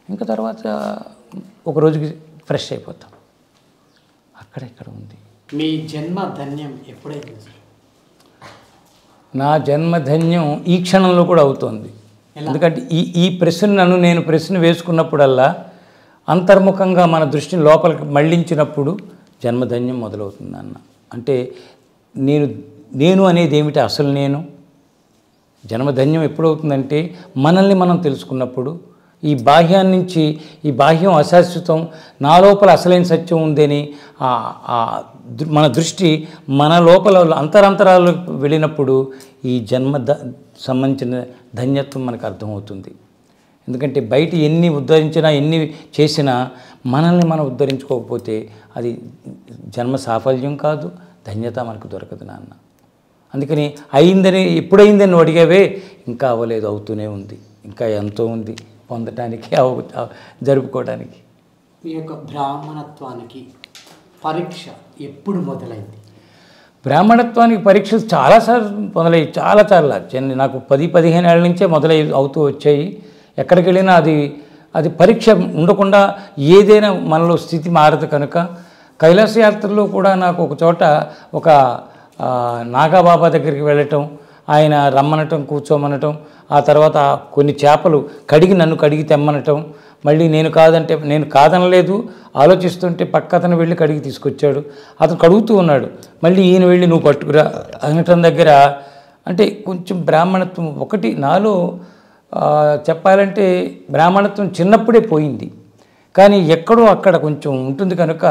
ఇంకా తర్వాత ఒక రోజుకి ఫ్రెష్ అయిపోతాం. అక్కడెక్కడ ఉంది. మీ జన్మ ధన్యం ఎప్పుడైతే? నా జన్మధన్యం ఈ క్షణంలో కూడా అవుతోంది. ఎందుకంటే ఈ ప్రశ్నను నేను ప్రశ్న వేసుకున్నప్పుడల్లా అంతర్ముఖంగా మన దృష్టిని లోపలికి మళ్లించినప్పుడు జన్మధన్యం మొదలవుతుంది అన్న. అంటే నేను అనేది ఏమిటి? అసలు నేను జన్మధన్యం ఎప్పుడవుతుందంటే మనల్ని మనం తెలుసుకున్నప్పుడు. ఈ బాహ్యం నుంచి, ఈ బాహ్యం అశాశ్వతం, నా లోపల అసలైన సత్యం ఉందని మన దృష్టి మన లోపల అంతరాలకు వెళ్ళినప్పుడు ఈ సంబంధించిన ధన్యత్వం మనకు అర్థమవుతుంది. ఎందుకంటే బయట ఎన్ని ఉద్ధరించినా, ఎన్ని చేసినా మనల్ని మనం ఉద్ధరించుకోకపోతే అది జన్మ సాఫల్యం కాదు, ధన్యత మనకు దొరకదు నాన్న. అందుకని ఎప్పుడైందని నువ్వు అడిగావే, ఇంకా అవ్వలేదు, అవుతూనే ఉంది. ఇంకా ఎంతో ఉంది పొందటానికి, జరుపుకోవడానికి. మీ యొక్క బ్రాహ్మణత్వానికి పరీక్ష ఎప్పుడు మొదలైంది? బ్రాహ్మణత్వానికి పరీక్షలు చాలాసార్లు మొదలయ్యి, చాలా నాకు 10-15 ఏళ్ళ నుంచే అవుతూ వచ్చాయి. ఎక్కడికి వెళ్ళినా అది పరీక్ష ఉండకుండా ఏదైనా మనలో స్థితి మారదు కనుక కైలాస యాత్రలో కూడా నాకు ఒక చోట ఒక నాగాబాబా దగ్గరికి వెళ్ళటం, ఆయన రమ్మనటం, కూర్చోమనటం, ఆ తర్వాత కొన్ని చేపలు నన్ను కడిగి తెమ్మనటం, మళ్ళీ నేను కాదనలేదు, ఆలోచిస్తుంటే పక్క అతను వెళ్ళి కడిగి తీసుకొచ్చాడు. అతను కడుగుతూ ఉన్నాడు, మళ్ళీ ఈయన వెళ్ళి నువ్వు పట్టుకురా అనటం దగ్గర అంటే కొంచెం బ్రాహ్మణత్వం ఒకటి నాలో చెప్పాలంటే బ్రాహ్మణత్వం చిన్నప్పుడే పోయింది, కానీ ఎక్కడో అక్కడ కొంచెం ఉంటుంది కనుక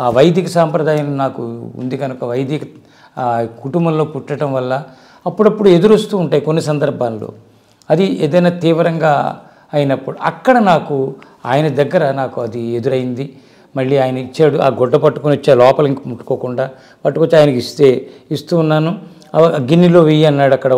ఆ వైదిక సాంప్రదాయం నాకు ఉంది కనుక వైదిక కుటుంబంలో పుట్టడం వల్ల అప్పుడప్పుడు ఎదురొస్తూ ఉంటాయి కొన్ని సందర్భాల్లో. అది ఏదైనా తీవ్రంగా అయినప్పుడు అక్కడ నాకు ఆయన దగ్గర నాకు అది ఎదురైంది. మళ్ళీ ఆయన ఇచ్చాడు, ఆ గుడ్డ పట్టుకొని వచ్చా లోపల ఇంక ముట్టుకోకుండా పట్టుకొచ్చి ఆయనకి ఇస్తూ ఉన్నాను. గిన్నెలో వెయ్యి అన్నాడు, అక్కడ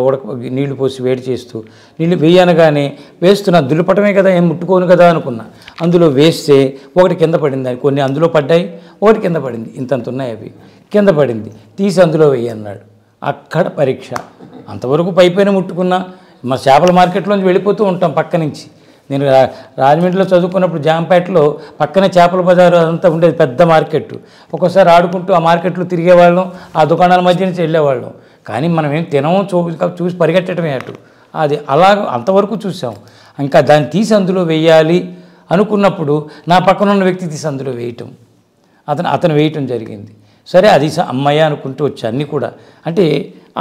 నీళ్లు పోసి వేడి చేస్తూ నీళ్ళు వెయ్యి అనగానే వేస్తున్నా, దులిపటమే కదా ఏం ముట్టుకోను కదా అనుకున్నా. అందులో వేస్తే ఒకటి కింద పడింది, కొన్ని అందులో పడ్డాయి, ఒకటి కింద పడింది, ఇంతంత ఉన్నాయి అవి కింద పడింది, తీసి అందులో వెయ్యి అన్నాడు. అక్కడ పరీక్ష. అంతవరకు పైపైన ముట్టుకున్నా. మా చేపల మార్కెట్లోంచి వెళ్ళిపోతూ ఉంటాం పక్క నుంచి. నేను రాజమండ్రిలో చదువుకున్నప్పుడు జాంపేటలో పక్కనే చేపల బజారు అంతా ఉండేది, పెద్ద మార్కెట్. ఒక్కోసారి ఆడుకుంటూ ఆ మార్కెట్లో తిరిగేవాళ్ళం, ఆ దుకాణాల మధ్య నుంచి వెళ్ళేవాళ్ళం. కానీ మనం ఏం తినమో చూసి పరిగెట్టడమే అటు. అది అలాగ అంతవరకు చూసాం. ఇంకా దాన్ని తీసి అందులో వేయాలి అనుకున్నప్పుడు నా పక్కన ఉన్న వ్యక్తి తీసి అందులో వేయటం, అతను వేయటం జరిగింది. సరే అది అమ్మయ్య అనుకుంటూ వచ్చా అన్నీ కూడా. అంటే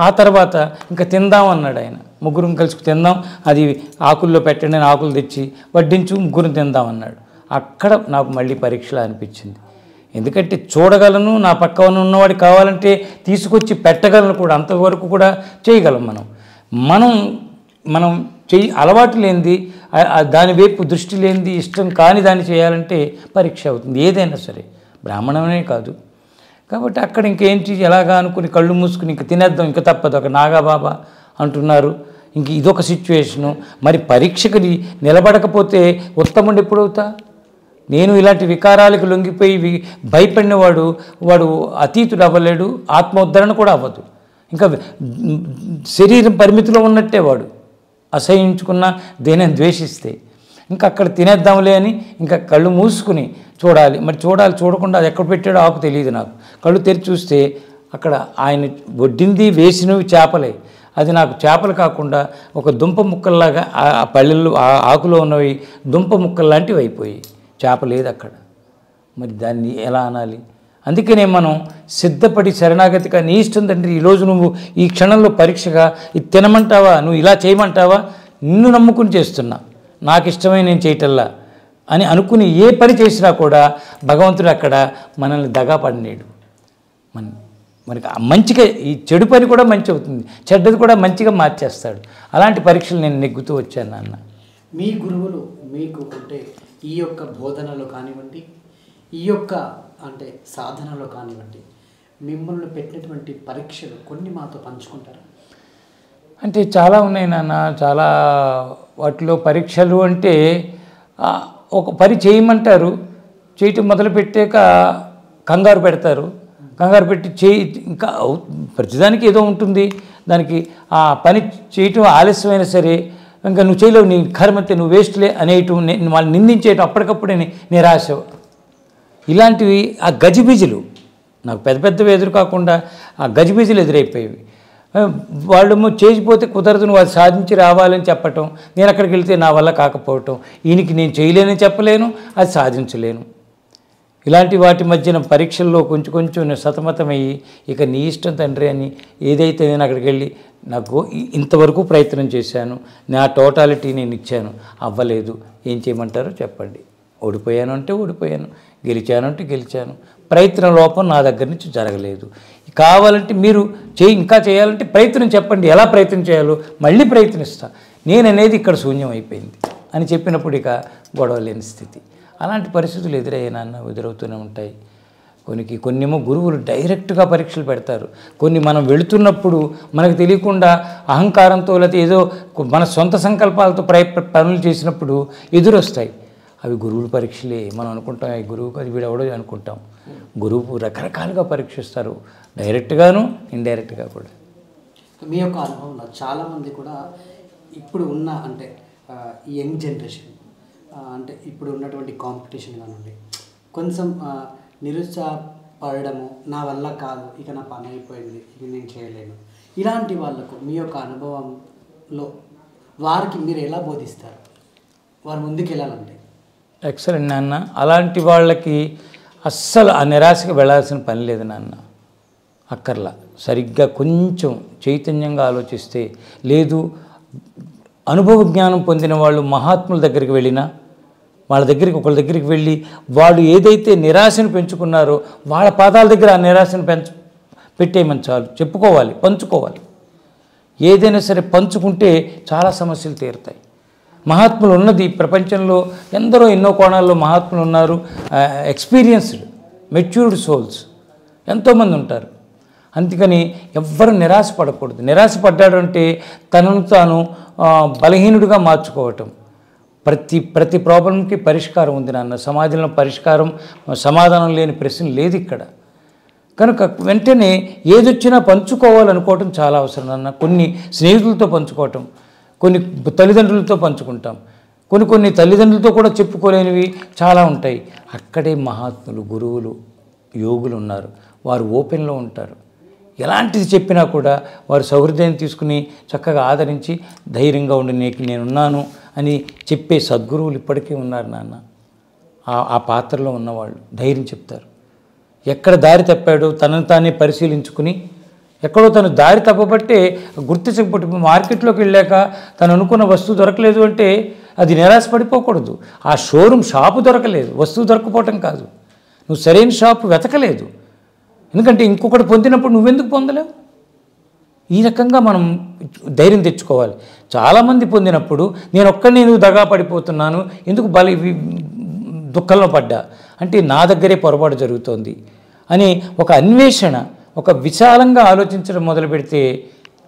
ఆ తర్వాత ఇంకా తిందాం అన్నాడు ఆయన, ముగ్గురం కలిసి తిందాం, అది ఆకుల్లో పెట్టండి, నేను ఆకులు తెచ్చి వడ్డించు, ముగ్గురం తిందాం అన్నాడు. అక్కడ నాకు మళ్ళీ పరీక్షలా అనిపించింది. ఎందుకంటే చూడగలను, నా పక్కన ఉన్నవాడు కావాలంటే తీసుకొచ్చి పెట్టగలను కూడా, అంతవరకు కూడా చేయగలం. మనం అలవాటు లేనిది, దాని వైపు దృష్టి లేనిది, ఇష్టం కాని దాన్ని చేయాలంటే పరీక్ష అవుతుంది ఏదైనా సరే, బ్రాహ్మణమే కాదు. కాబట్టి అక్కడ ఇంకేంటి ఎలాగా అనుకుని కళ్ళు మూసుకుని ఇంక తినేద్దాం, ఇంకా తప్పదు. ఒక నాగాబాబా అంటున్నారు, ఇంక ఇదొక సిచ్యువేషను. మరి పరీక్షకు నిలబడకపోతే ఉత్తముడు ఎప్పుడవుతా? నేను ఇలాంటి వికారాలకు లొంగిపోయి భయపడినవాడు వాడు అతీతుడు అవ్వలేడు, ఆత్మోద్ధరణ కూడా అవ్వదు. ఇంకా శరీరం పరిమితిలో ఉన్నట్టే వాడు, అసహించుకున్న దేనిని ద్వేషిస్తే. ఇంకా అక్కడ తినేద్దాంలే అని ఇంకా కళ్ళు మూసుకుని చూడాలి. మరి చూడకుండా అది ఎక్కడ పెట్టాడో ఆకు తెలియదు నాకు. కళ్ళు తెరిచి చూస్తే అక్కడ ఆయన వడ్డింది వేసినవి చేపలే. అది నాకు చేపలు కాకుండా ఒక దుంప ముక్కల్లాగా ఆ పళ్ళెల్లో ఆ ఆకులో ఉన్నవి దుంప ముక్కల్లాంటివి అయిపోయి, చేప లేదు అక్కడ. మరి దాన్ని ఎలా అనాలి? అందుకనే మనం సిద్ధపడి శరణాగతిగా నీ ఇష్టం తండ్రి, ఈరోజు నువ్వు ఈ క్షణంలో పరీక్షగా ఇది తినమంటావా, నువ్వు ఇలా చేయమంటావా, నిన్ను నమ్ముకుని చేస్తున్నా, నాకు ఇష్టమై నేను చేయటల్లా అని అనుకుని ఏ పని చేసినా కూడా భగవంతుడు అక్కడ మనల్ని దగాపడినాడు. మనకి మంచిగా ఈ చెడు పని కూడా మంచి అవుతుంది, చెడ్డది కూడా మంచిగా మార్చేస్తాడు. అలాంటి పరీక్షలు నేను నెగ్గుతూ వచ్చాను నాన్న. మీ గురువులు మీకు అంటే ఈ యొక్క బోధనలో కానివ్వండి, ఈ యొక్క అంటే సాధనలో కానివ్వండి, మిమ్మల్ని పెట్టినటువంటి పరీక్షలు కొన్ని మాతో పంచుకుంటారా? అంటే చాలా ఉన్నాయి నాన్న. చాలా వాటిలో పరీక్షలు అంటే ఒక పని చేయమంటారు, చేయటం మొదలుపెట్టాక కంగారు పెడతారు, కంగారు పెట్టి ఇంకా ప్రతిదానికి ఏదో ఉంటుంది, దానికి ఆ పని చేయటం ఆలస్యమైనా సరే ఇంకా నువ్వు చేయలేవు, నీ కర్మంతే, నువ్వు వేస్ట్లే అనేయటం, వాళ్ళు నిందించేయటం, అప్పటికప్పుడే నిరాశ, ఇలాంటివి ఆ గజిబిజులు నాకు పెద్దవి ఎదురు కాకుండా ఆ గజిబిజులు ఎదురైపోయేవి. వాళ్ళేమో చేసిపోతే కుదరదు, నువ్వు అది సాధించి రావాలని చెప్పటం, నేను అక్కడికి వెళ్తే నా వల్ల కాకపోవటం, ఈయనకి నేను చేయలేనని చెప్పలేను, అది సాధించలేను. ఇలాంటి వాటి మధ్యన పరీక్షల్లో కొంచెం నేను సతమతమయ్యి ఇక నీ ఇష్టం తండ్రి అని ఏదైతే నేను అక్కడికి వెళ్ళి నాకు ఇంతవరకు ప్రయత్నం చేశాను, నా టోటాలిటీ నేను ఇచ్చాను, అవ్వలేదు, ఏం చేయమంటారో చెప్పండి. ఓడిపోయాను అంటే ఓడిపోయాను, గెలిచాను అంటే గెలిచాను, ప్రయత్న లోపం నా దగ్గర నుంచి జరగలేదు. కావాలంటే మీరు ఇంకా చేయాలంటే ప్రయత్నం చెప్పండి, ఎలా ప్రయత్నం చేయాలో మళ్ళీ ప్రయత్నిస్తా, నేననేది ఇక్కడ శూన్యం అయిపోయింది అని చెప్పినప్పుడు ఇక గొడవ లేని స్థితి. అలాంటి పరిస్థితులు ఎదురవుతూనే ఉంటాయి. కొన్నేమో గురువులు డైరెక్ట్గా పరీక్షలు పెడతారు, కొన్ని మనం వెళుతున్నప్పుడు మనకు తెలియకుండా అహంకారంతో లేకపోతే ఏదో మన సొంత సంకల్పాలతో పనులు చేసినప్పుడు ఎదురొస్తాయి. అవి గురువుల పరీక్షలే మనం అనుకుంటాం, ఈ గురువు అది వీడెవడో అనుకుంటాం. గురువు రకరకాలుగా పరీక్షిస్తారు, డైరెక్ట్గాను ఇండైరెక్ట్గా కూడా. మీ యొక్క అనుభవంలో చాలామంది కూడా ఇప్పుడు ఉన్న అంటే యంగ్ జనరేషన్ అంటే ఇప్పుడు ఉన్నటువంటి కాంపిటీషన్ కానివ్వండి, కొంచెం పడడము, నా వల్ల కాదు, ఇక నా పని అయిపోయింది, ఇక నేను చేయలేను, ఇలాంటి వాళ్ళకు మీ యొక్క అనుభవంలో వారికి మీరు ఎలా బోధిస్తారు? వారు ముందుకు వెళ్ళాలంటే. ఎక్సలెంట్ నాన్న. అలాంటి వాళ్ళకి అస్సలు ఆ నిరాశకు వెళ్ళాల్సిన పని లేదు నాన్న, అక్కర్లా. సరిగ్గా కొంచెం చైతన్యంగా ఆలోచిస్తే, లేదు అనుభవ జ్ఞానం పొందిన వాళ్ళు మహాత్ముల దగ్గరికి వెళ్ళినా, వాళ్ళ దగ్గరికి ఒకళ్ళ దగ్గరికి వెళ్ళి వాళ్ళు ఏదైతే నిరాశను పెంచుకున్నారో వాళ్ళ పాదాల దగ్గర ఆ నిరాశను పెట్టేయమని చాలు. చెప్పుకోవాలి, పంచుకోవాలి. ఏదైనా సరే పంచుకుంటే చాలా సమస్యలు తీరుతాయి. మహాత్ములు ఉన్నది ప్రపంచంలో ఎందరో ఎన్నో కోణాల్లో మహాత్ములు ఉన్నారు. ఎక్స్పీరియన్స్డ్ మెచ్యూర్డ్ సోల్స్ ఎంతోమంది ఉంటారు. అందుకని ఎవ్వరు నిరాశపడకూడదు. నిరాశపడ్డాడు అంటే తనను తాను బలహీనుడిగా మార్చుకోవటం. ప్రతి ప్రాబ్లంకి పరిష్కారం ఉంది నాన్న. సమాజంలో పరిష్కారం, సమాధానం లేని ప్రశ్న లేదు ఇక్కడ. కనుక వెంటనే ఏదొచ్చినా పంచుకోవాలనుకోవటం చాలా అవసరం నాన్న. కొన్ని స్నేహితులతో పంచుకోవటం, కొన్ని తల్లిదండ్రులతో పంచుకుంటాం, కొన్ని తల్లిదండ్రులతో కూడా చెప్పుకోలేనివి చాలా ఉంటాయి. అక్కడే మహాత్ములు, గురువులు, యోగులు ఉన్నారు. వారు ఓపెన్లో ఉంటారు. ఎలాంటిది చెప్పినా కూడా వారు సౌహృదయం తీసుకుని చక్కగా ఆదరించి ధైర్యంగా ఉండి నేనున్నాను అని చెప్పే సద్గురువులు ఇప్పటికీ ఉన్నారు నాన్న. ఆ పాత్రలో ఉన్నవాళ్ళు ధైర్యం చెప్తారు. ఎక్కడ దారి తప్పాడో తనను తానే పరిశీలించుకుని, ఎక్కడో తను దారి తప్పబట్టే గుర్తించబట్టి మార్కెట్లోకి వెళ్ళాక తను అనుకున్న వస్తువు దొరకలేదు అంటే అది నిరాశపడిపోకూడదు. ఆ షాపు దొరకలేదు, వస్తువు దొరకపోవటం కాదు, నువ్వు సరైన షాపు వెతకలేదు. ఎందుకంటే ఇంకొకటి పొందినప్పుడు నువ్వెందుకు పొందలేవు? ఈ రకంగా మనం ధైర్యం తెచ్చుకోవాలి. చాలామంది పొందినప్పుడు నేను దగా పడిపోతున్నాను, ఎందుకు దుఃఖంలో పడ్డా అంటే నా దగ్గరే పొరపాటు జరుగుతోంది అని ఒక అన్వేషణ, ఒక విశాలంగా ఆలోచించడం మొదలు పెడితే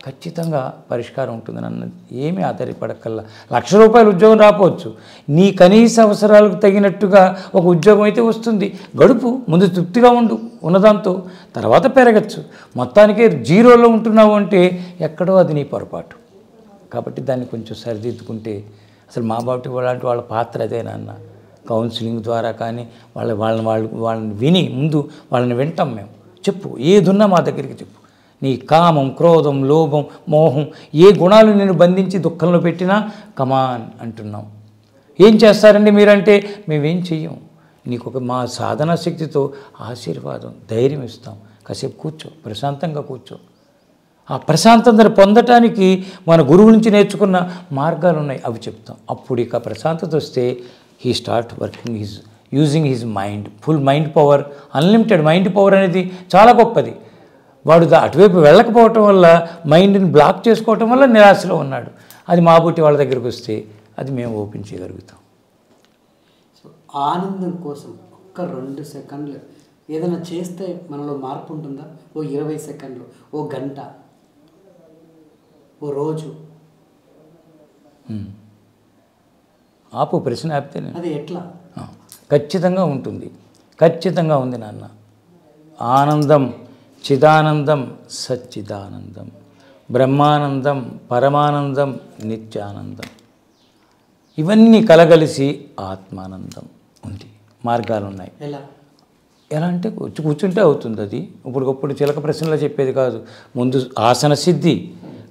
ఖచ్చితంగా పరిష్కారం ఉంటుందని అన్నది. ఏమీ ఆధారపడకల్లా. ₹1,00,000 ఉద్యోగం రాకపోవచ్చు, నీ కనీస అవసరాలకు తగినట్టుగా ఒక ఉద్యోగం అయితే వస్తుంది. గడుపు, ముందు తృప్తిగా ఉండు ఉన్నదాంతో, తర్వాత పెరగచ్చు. మొత్తానికే జీరోలో ఉంటున్నావు అంటే ఎక్కడో అది నీ పొరపాటు. కాబట్టి దాన్ని కొంచెం సరిదిద్దుకుంటే అసలు మా బాబు వాళ్ళ పాత్ర అదే నాన్న. కౌన్సిలింగ్ ద్వారా కానీ వాళ్ళని విని ముందు వాళ్ళని వింటాం మేము. చెప్పు, ఏదున్నా మా దగ్గరికి చెప్పు. నీ కామం, క్రోధం, లోభం, మోహం ఏ గుణాలు నేను బంధించి దుఃఖంలో పెట్టినా కమాన్ అంటున్నాం. ఏం చేస్తారండి మీరంటే మేమేం చెయ్యం. నీకు మా సాధనా శక్తితో ఆశీర్వాదం, ధైర్యం ఇస్తాం. కాసేపు కూర్చో, ప్రశాంతంగా కూర్చో. ఆ ప్రశాంతతను పొందటానికి మన గురువు నుంచి నేర్చుకున్న మార్గాలు ఉన్నాయి, అవి చెప్తాం. అప్పుడు ఇక ప్రశాంతత వస్తే he start working using his mind, full mind power, unlimited mind power అనేది చాలా గొప్పది. వాడు అటువైపు వెళ్ళకపోవటం వల్ల, మైండ్ని బ్లాక్ చేసుకోవటం వల్ల నిరాశలో ఉన్నాడు. అది మా బుట్టి వాళ్ళ దగ్గరికి వస్తే అది మేము ఓపెన్ చేయగలుగుతాం. సో ఆనందం కోసం ఒక్క 2 సెకండ్లు ఏదైనా చేస్తే మనలో మార్పు ఉంటుందా? ఓ 20 సెకండ్లు, ఓ గంట, ఓ రోజు. ఆపు, ప్రశ్న ఆపితే అది ఎట్లా? ఖచ్చితంగా ఉంటుంది. ఖచ్చితంగా ఉంది నాన్న. ఆనందం, చిదానందం, సచ్చిదానందం, బ్రహ్మానందం, పరమానందం, నిత్యానందం, ఇవన్నీ కలగలిసి ఆత్మానందం ఉంది. మార్గాలు ఉన్నాయి. ఎలా అంటే కూర్చుంటే అవుతుంది అది. ఇప్పటికప్పుడు చిలక ప్రశ్నలో చెప్పేది కాదు. ముందు ఆసన సిద్ధి,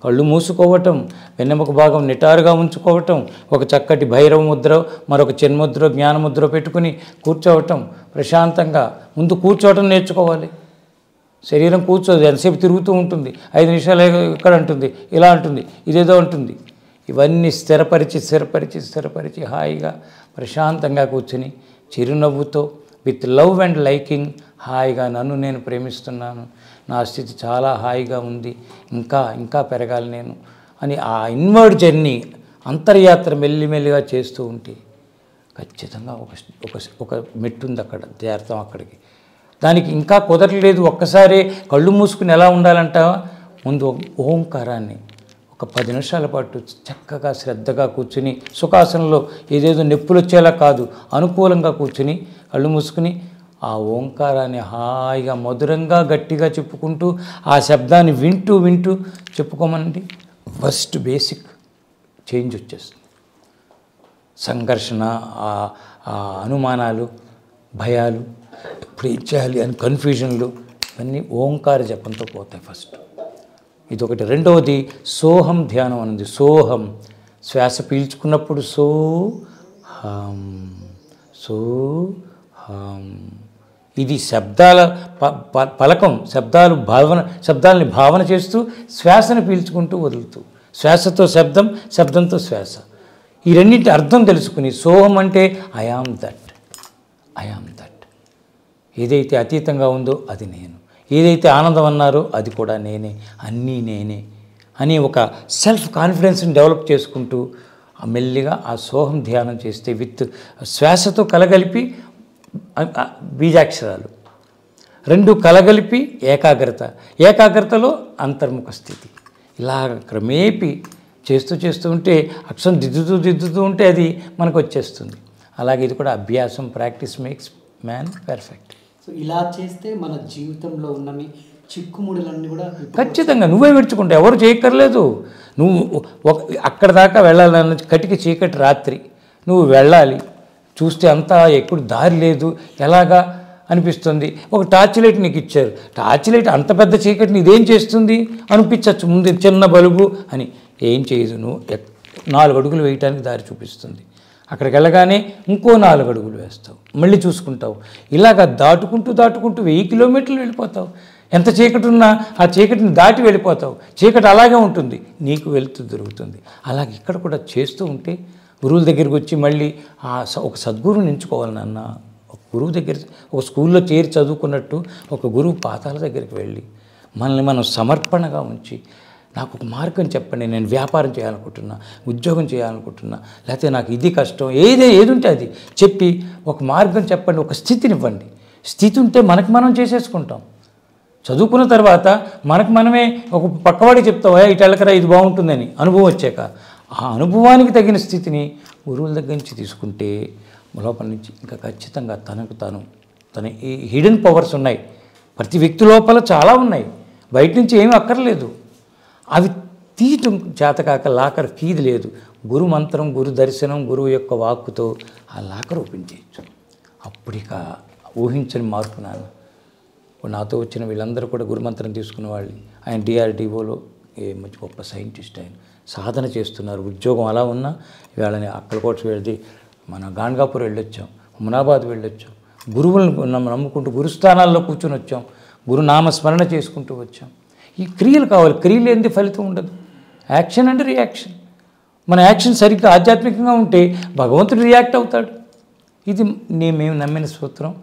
కళ్ళు మూసుకోవటం, వెన్నెముక భాగం నిటారుగా ఉంచుకోవటం, ఒక చక్కటి భైరవ ముద్ర, మరొక చిన్ముద్ర, జ్ఞానముద్ర పెట్టుకుని కూర్చోవటం, ప్రశాంతంగా ముందు కూర్చోవటం నేర్చుకోవాలి. శరీరం కూర్చోదు, ఎంతసేపు తిరుగుతూ ఉంటుంది. 5 నిమిషాలు ఇక్కడ ఉంటుంది, ఇలా ఉంటుంది, ఇదేదో ఉంటుంది. ఇవన్నీ స్థిరపరిచి హాయిగా ప్రశాంతంగా కూర్చుని చిరునవ్వుతో విత్ లవ్ అండ్ లైకింగ్ హాయిగా నన్ను నేను ప్రేమిస్తున్నాను, నా స్థితి చాలా హాయిగా ఉంది, ఇంకా పెరగాలి నేను అని ఆ ఇన్వర్డ్ జర్నీ, అంతర్యాత్ర మెల్లిమెల్లిగా చేస్తూ ఉంటే ఖచ్చితంగా ఒక మెట్టు ఉంది, అక్కడ చేరుతాం. అక్కడికి దానికి ఇంకా కుదరలేదు. ఒక్కసారి కళ్ళు మూసుకుని ఎలా ఉండాలంటావా? ముందు ఓంకారాన్ని ఒక 10 నిమిషాల పాటు చక్కగా శ్రద్ధగా కూర్చుని, సుఖాసనంలో ఏదేదో నొప్పులు వచ్చేలా కాదు, అనుకూలంగా కూర్చుని కళ్ళు మూసుకుని ఆ ఓంకారాన్ని హాయిగా మధురంగా గట్టిగా చెప్పుకుంటూ ఆ శబ్దాన్ని వింటూ చెప్పుకోమనండి. ఫస్ట్ బేసిక్ చేంజ్ వచ్చేస్తుంది. సంఘర్షణ, అనుమానాలు, భయాలు ఇప్పుడు ఏం చేయాలి అని కన్ఫ్యూజన్లు ఇవన్నీ ఓంకార జపంతో పోతాయి ఫస్ట్. ఇదొకటి. రెండవది సోహం ధ్యానం అనేది. సోహం శ్వాస పీల్చుకున్నప్పుడు సోహం సోహం. ఇది శబ్దాల పలకం, శబ్దాలని భావన చేస్తూ శ్వాసను పీల్చుకుంటూ వదులుతూ, శ్వాసతో శబ్దం, శబ్దంతో శ్వాస. ఈ రెండింటి అర్థం తెలుసుకుని సోహం అంటే I am that, I am that. ఏదైతే అతీతంగా ఉందో అది నేను, ఏదైతే ఆనందం అన్నారో అది కూడా నేనే, అన్నీ నేనే అని ఒక సెల్ఫ్ కాన్ఫిడెన్స్ని డెవలప్ చేసుకుంటూ మెల్లిగా ఆ సోహం ధ్యానం చేస్తే విత్ శ్వాసతో కలగలిపి బీజాక్షరాలు రెండు కలగలిపి ఏకాగ్రతలో అంతర్ముఖ స్థితి. ఇలాగ క్రమేపి చేస్తూ ఉంటే అక్షరం దిద్దుతూ ఉంటే అది మనకు వచ్చేస్తుంది. అలాగే ఇది కూడా అభ్యాసం, practice makes man perfect. So ఇలా చేస్తే మన జీవితంలో ఉన్నవి చిక్కుముడులన్నీ కూడా ఖచ్చితంగా నువ్వే విడుచుకుంటావు, ఎవరు చేయక్కర్లేదు. నువ్వు అక్కడ దాకా వెళ్ళాలన్న కటికి చీకటి రాత్రి నువ్వు వెళ్ళాలి, చూస్తే అంతా ఎక్కడ దారి లేదు, ఎలాగా అనిపిస్తుంది. ఒక టార్చ్ లైట్ నీకు ఇచ్చారు, టార్చ్ లైట్ అంత పెద్ద చీకటిని ఇదేం చేస్తుంది అనిపించవచ్చు ముందు, చిన్న బలుబు అని. ఏం చేయదు, నువ్వు 4 అడుగులు వేయటానికి దారి చూపిస్తుంది. అక్కడికి వెళ్ళగానే ఇంకో 4 అడుగులు వేస్తావు, మళ్ళీ చూసుకుంటావు. ఇలాగ దాటుకుంటూ 1000 కిలోమీటర్లు వెళ్ళిపోతావు. ఎంత చీకటి ఉన్నా ఆ చీకటిని దాటి వెళ్ళిపోతావు. చీకటి అలాగే ఉంటుంది, నీకు వెళ్తూ దొరుకుతుంది. అలాగే ఇక్కడ కూడా చేస్తూ ఉంటే గురువుల దగ్గరికి వచ్చి మళ్ళీ ఒక సద్గురువుని ఎంచుకోవాలి నాన్న. ఒక గురువు దగ్గర, ఒక స్కూల్లో చేరి చదువుకున్నట్టు ఒక గురువు పాదాల దగ్గరికి వెళ్ళి మనల్ని మనం సమర్పణగా ఉంచి, నాకు ఒక మార్గం చెప్పండి, నేను వ్యాపారం చేయాలనుకుంటున్నా, ఉద్యోగం చేయాలనుకుంటున్నా, లేకపోతే నాకు ఇది కష్టం, ఏది ఉంటే అది చెప్పి ఒక మార్గం చెప్పండి, ఒక స్థితినివ్వండి. స్థితి ఉంటే మనకి మనం చేసేసుకుంటాం. చదువుకున్న తర్వాత మనకు మనమే ఒక పక్కవాడికి చెప్తావా ఇటు వెళ్ళకరా ఇది బాగుంటుందని, అనుభవం వచ్చాక ఆ అనుభవానికి తగిన స్థితిని గురువుల దగ్గర నుంచి తీసుకుంటే లోపల నుంచి ఇంకా ఖచ్చితంగా తన ఈ హిడెన్ పవర్స్ ఉన్నాయి. ప్రతి వ్యక్తి లోపల చాలా ఉన్నాయి, బయట నుంచి ఏమీ అక్కర్లేదు. అవి తీయటం చేతకాక లాకర్ కీది లేదు. గురు మంత్రం, గురు దర్శనం, గురువు యొక్క వాక్కుతో ఆ లాకర్ ఓపెన్ చేయొచ్చు. అప్పుడిక ఊహించని మార్పు నాన్న. నాతో వచ్చిన వీళ్ళందరూ కూడా గురుమంత్రం తీసుకున్న వాళ్ళు. ఆయన DRDOలో మంచి గొప్ప సైంటిస్ట్, ఆయన సాధన చేస్తున్నారు. ఉద్యోగం అలా ఉన్నా వీళ్ళని అక్కలకోట వెళ్ళి మన గాన్గాపూర్ వెళ్ళొచ్చాం, మునాబాద్ వెళ్ళొచ్చాం. గురువులను నమ్ముకుంటూ గురుస్థానాల్లో కూర్చొని వచ్చాం, గురునామస్మరణ చేసుకుంటూ వచ్చాం. ఈ క్రియలు కావాలి, క్రియలు ఏంది ఫలితం ఉండదు. Action and reaction. మన యాక్షన్ సరిగ్గా ఆధ్యాత్మికంగా ఉంటే భగవంతుడు రియాక్ట్ అవుతాడు. ఇది మేము నమ్మిన సూత్రం.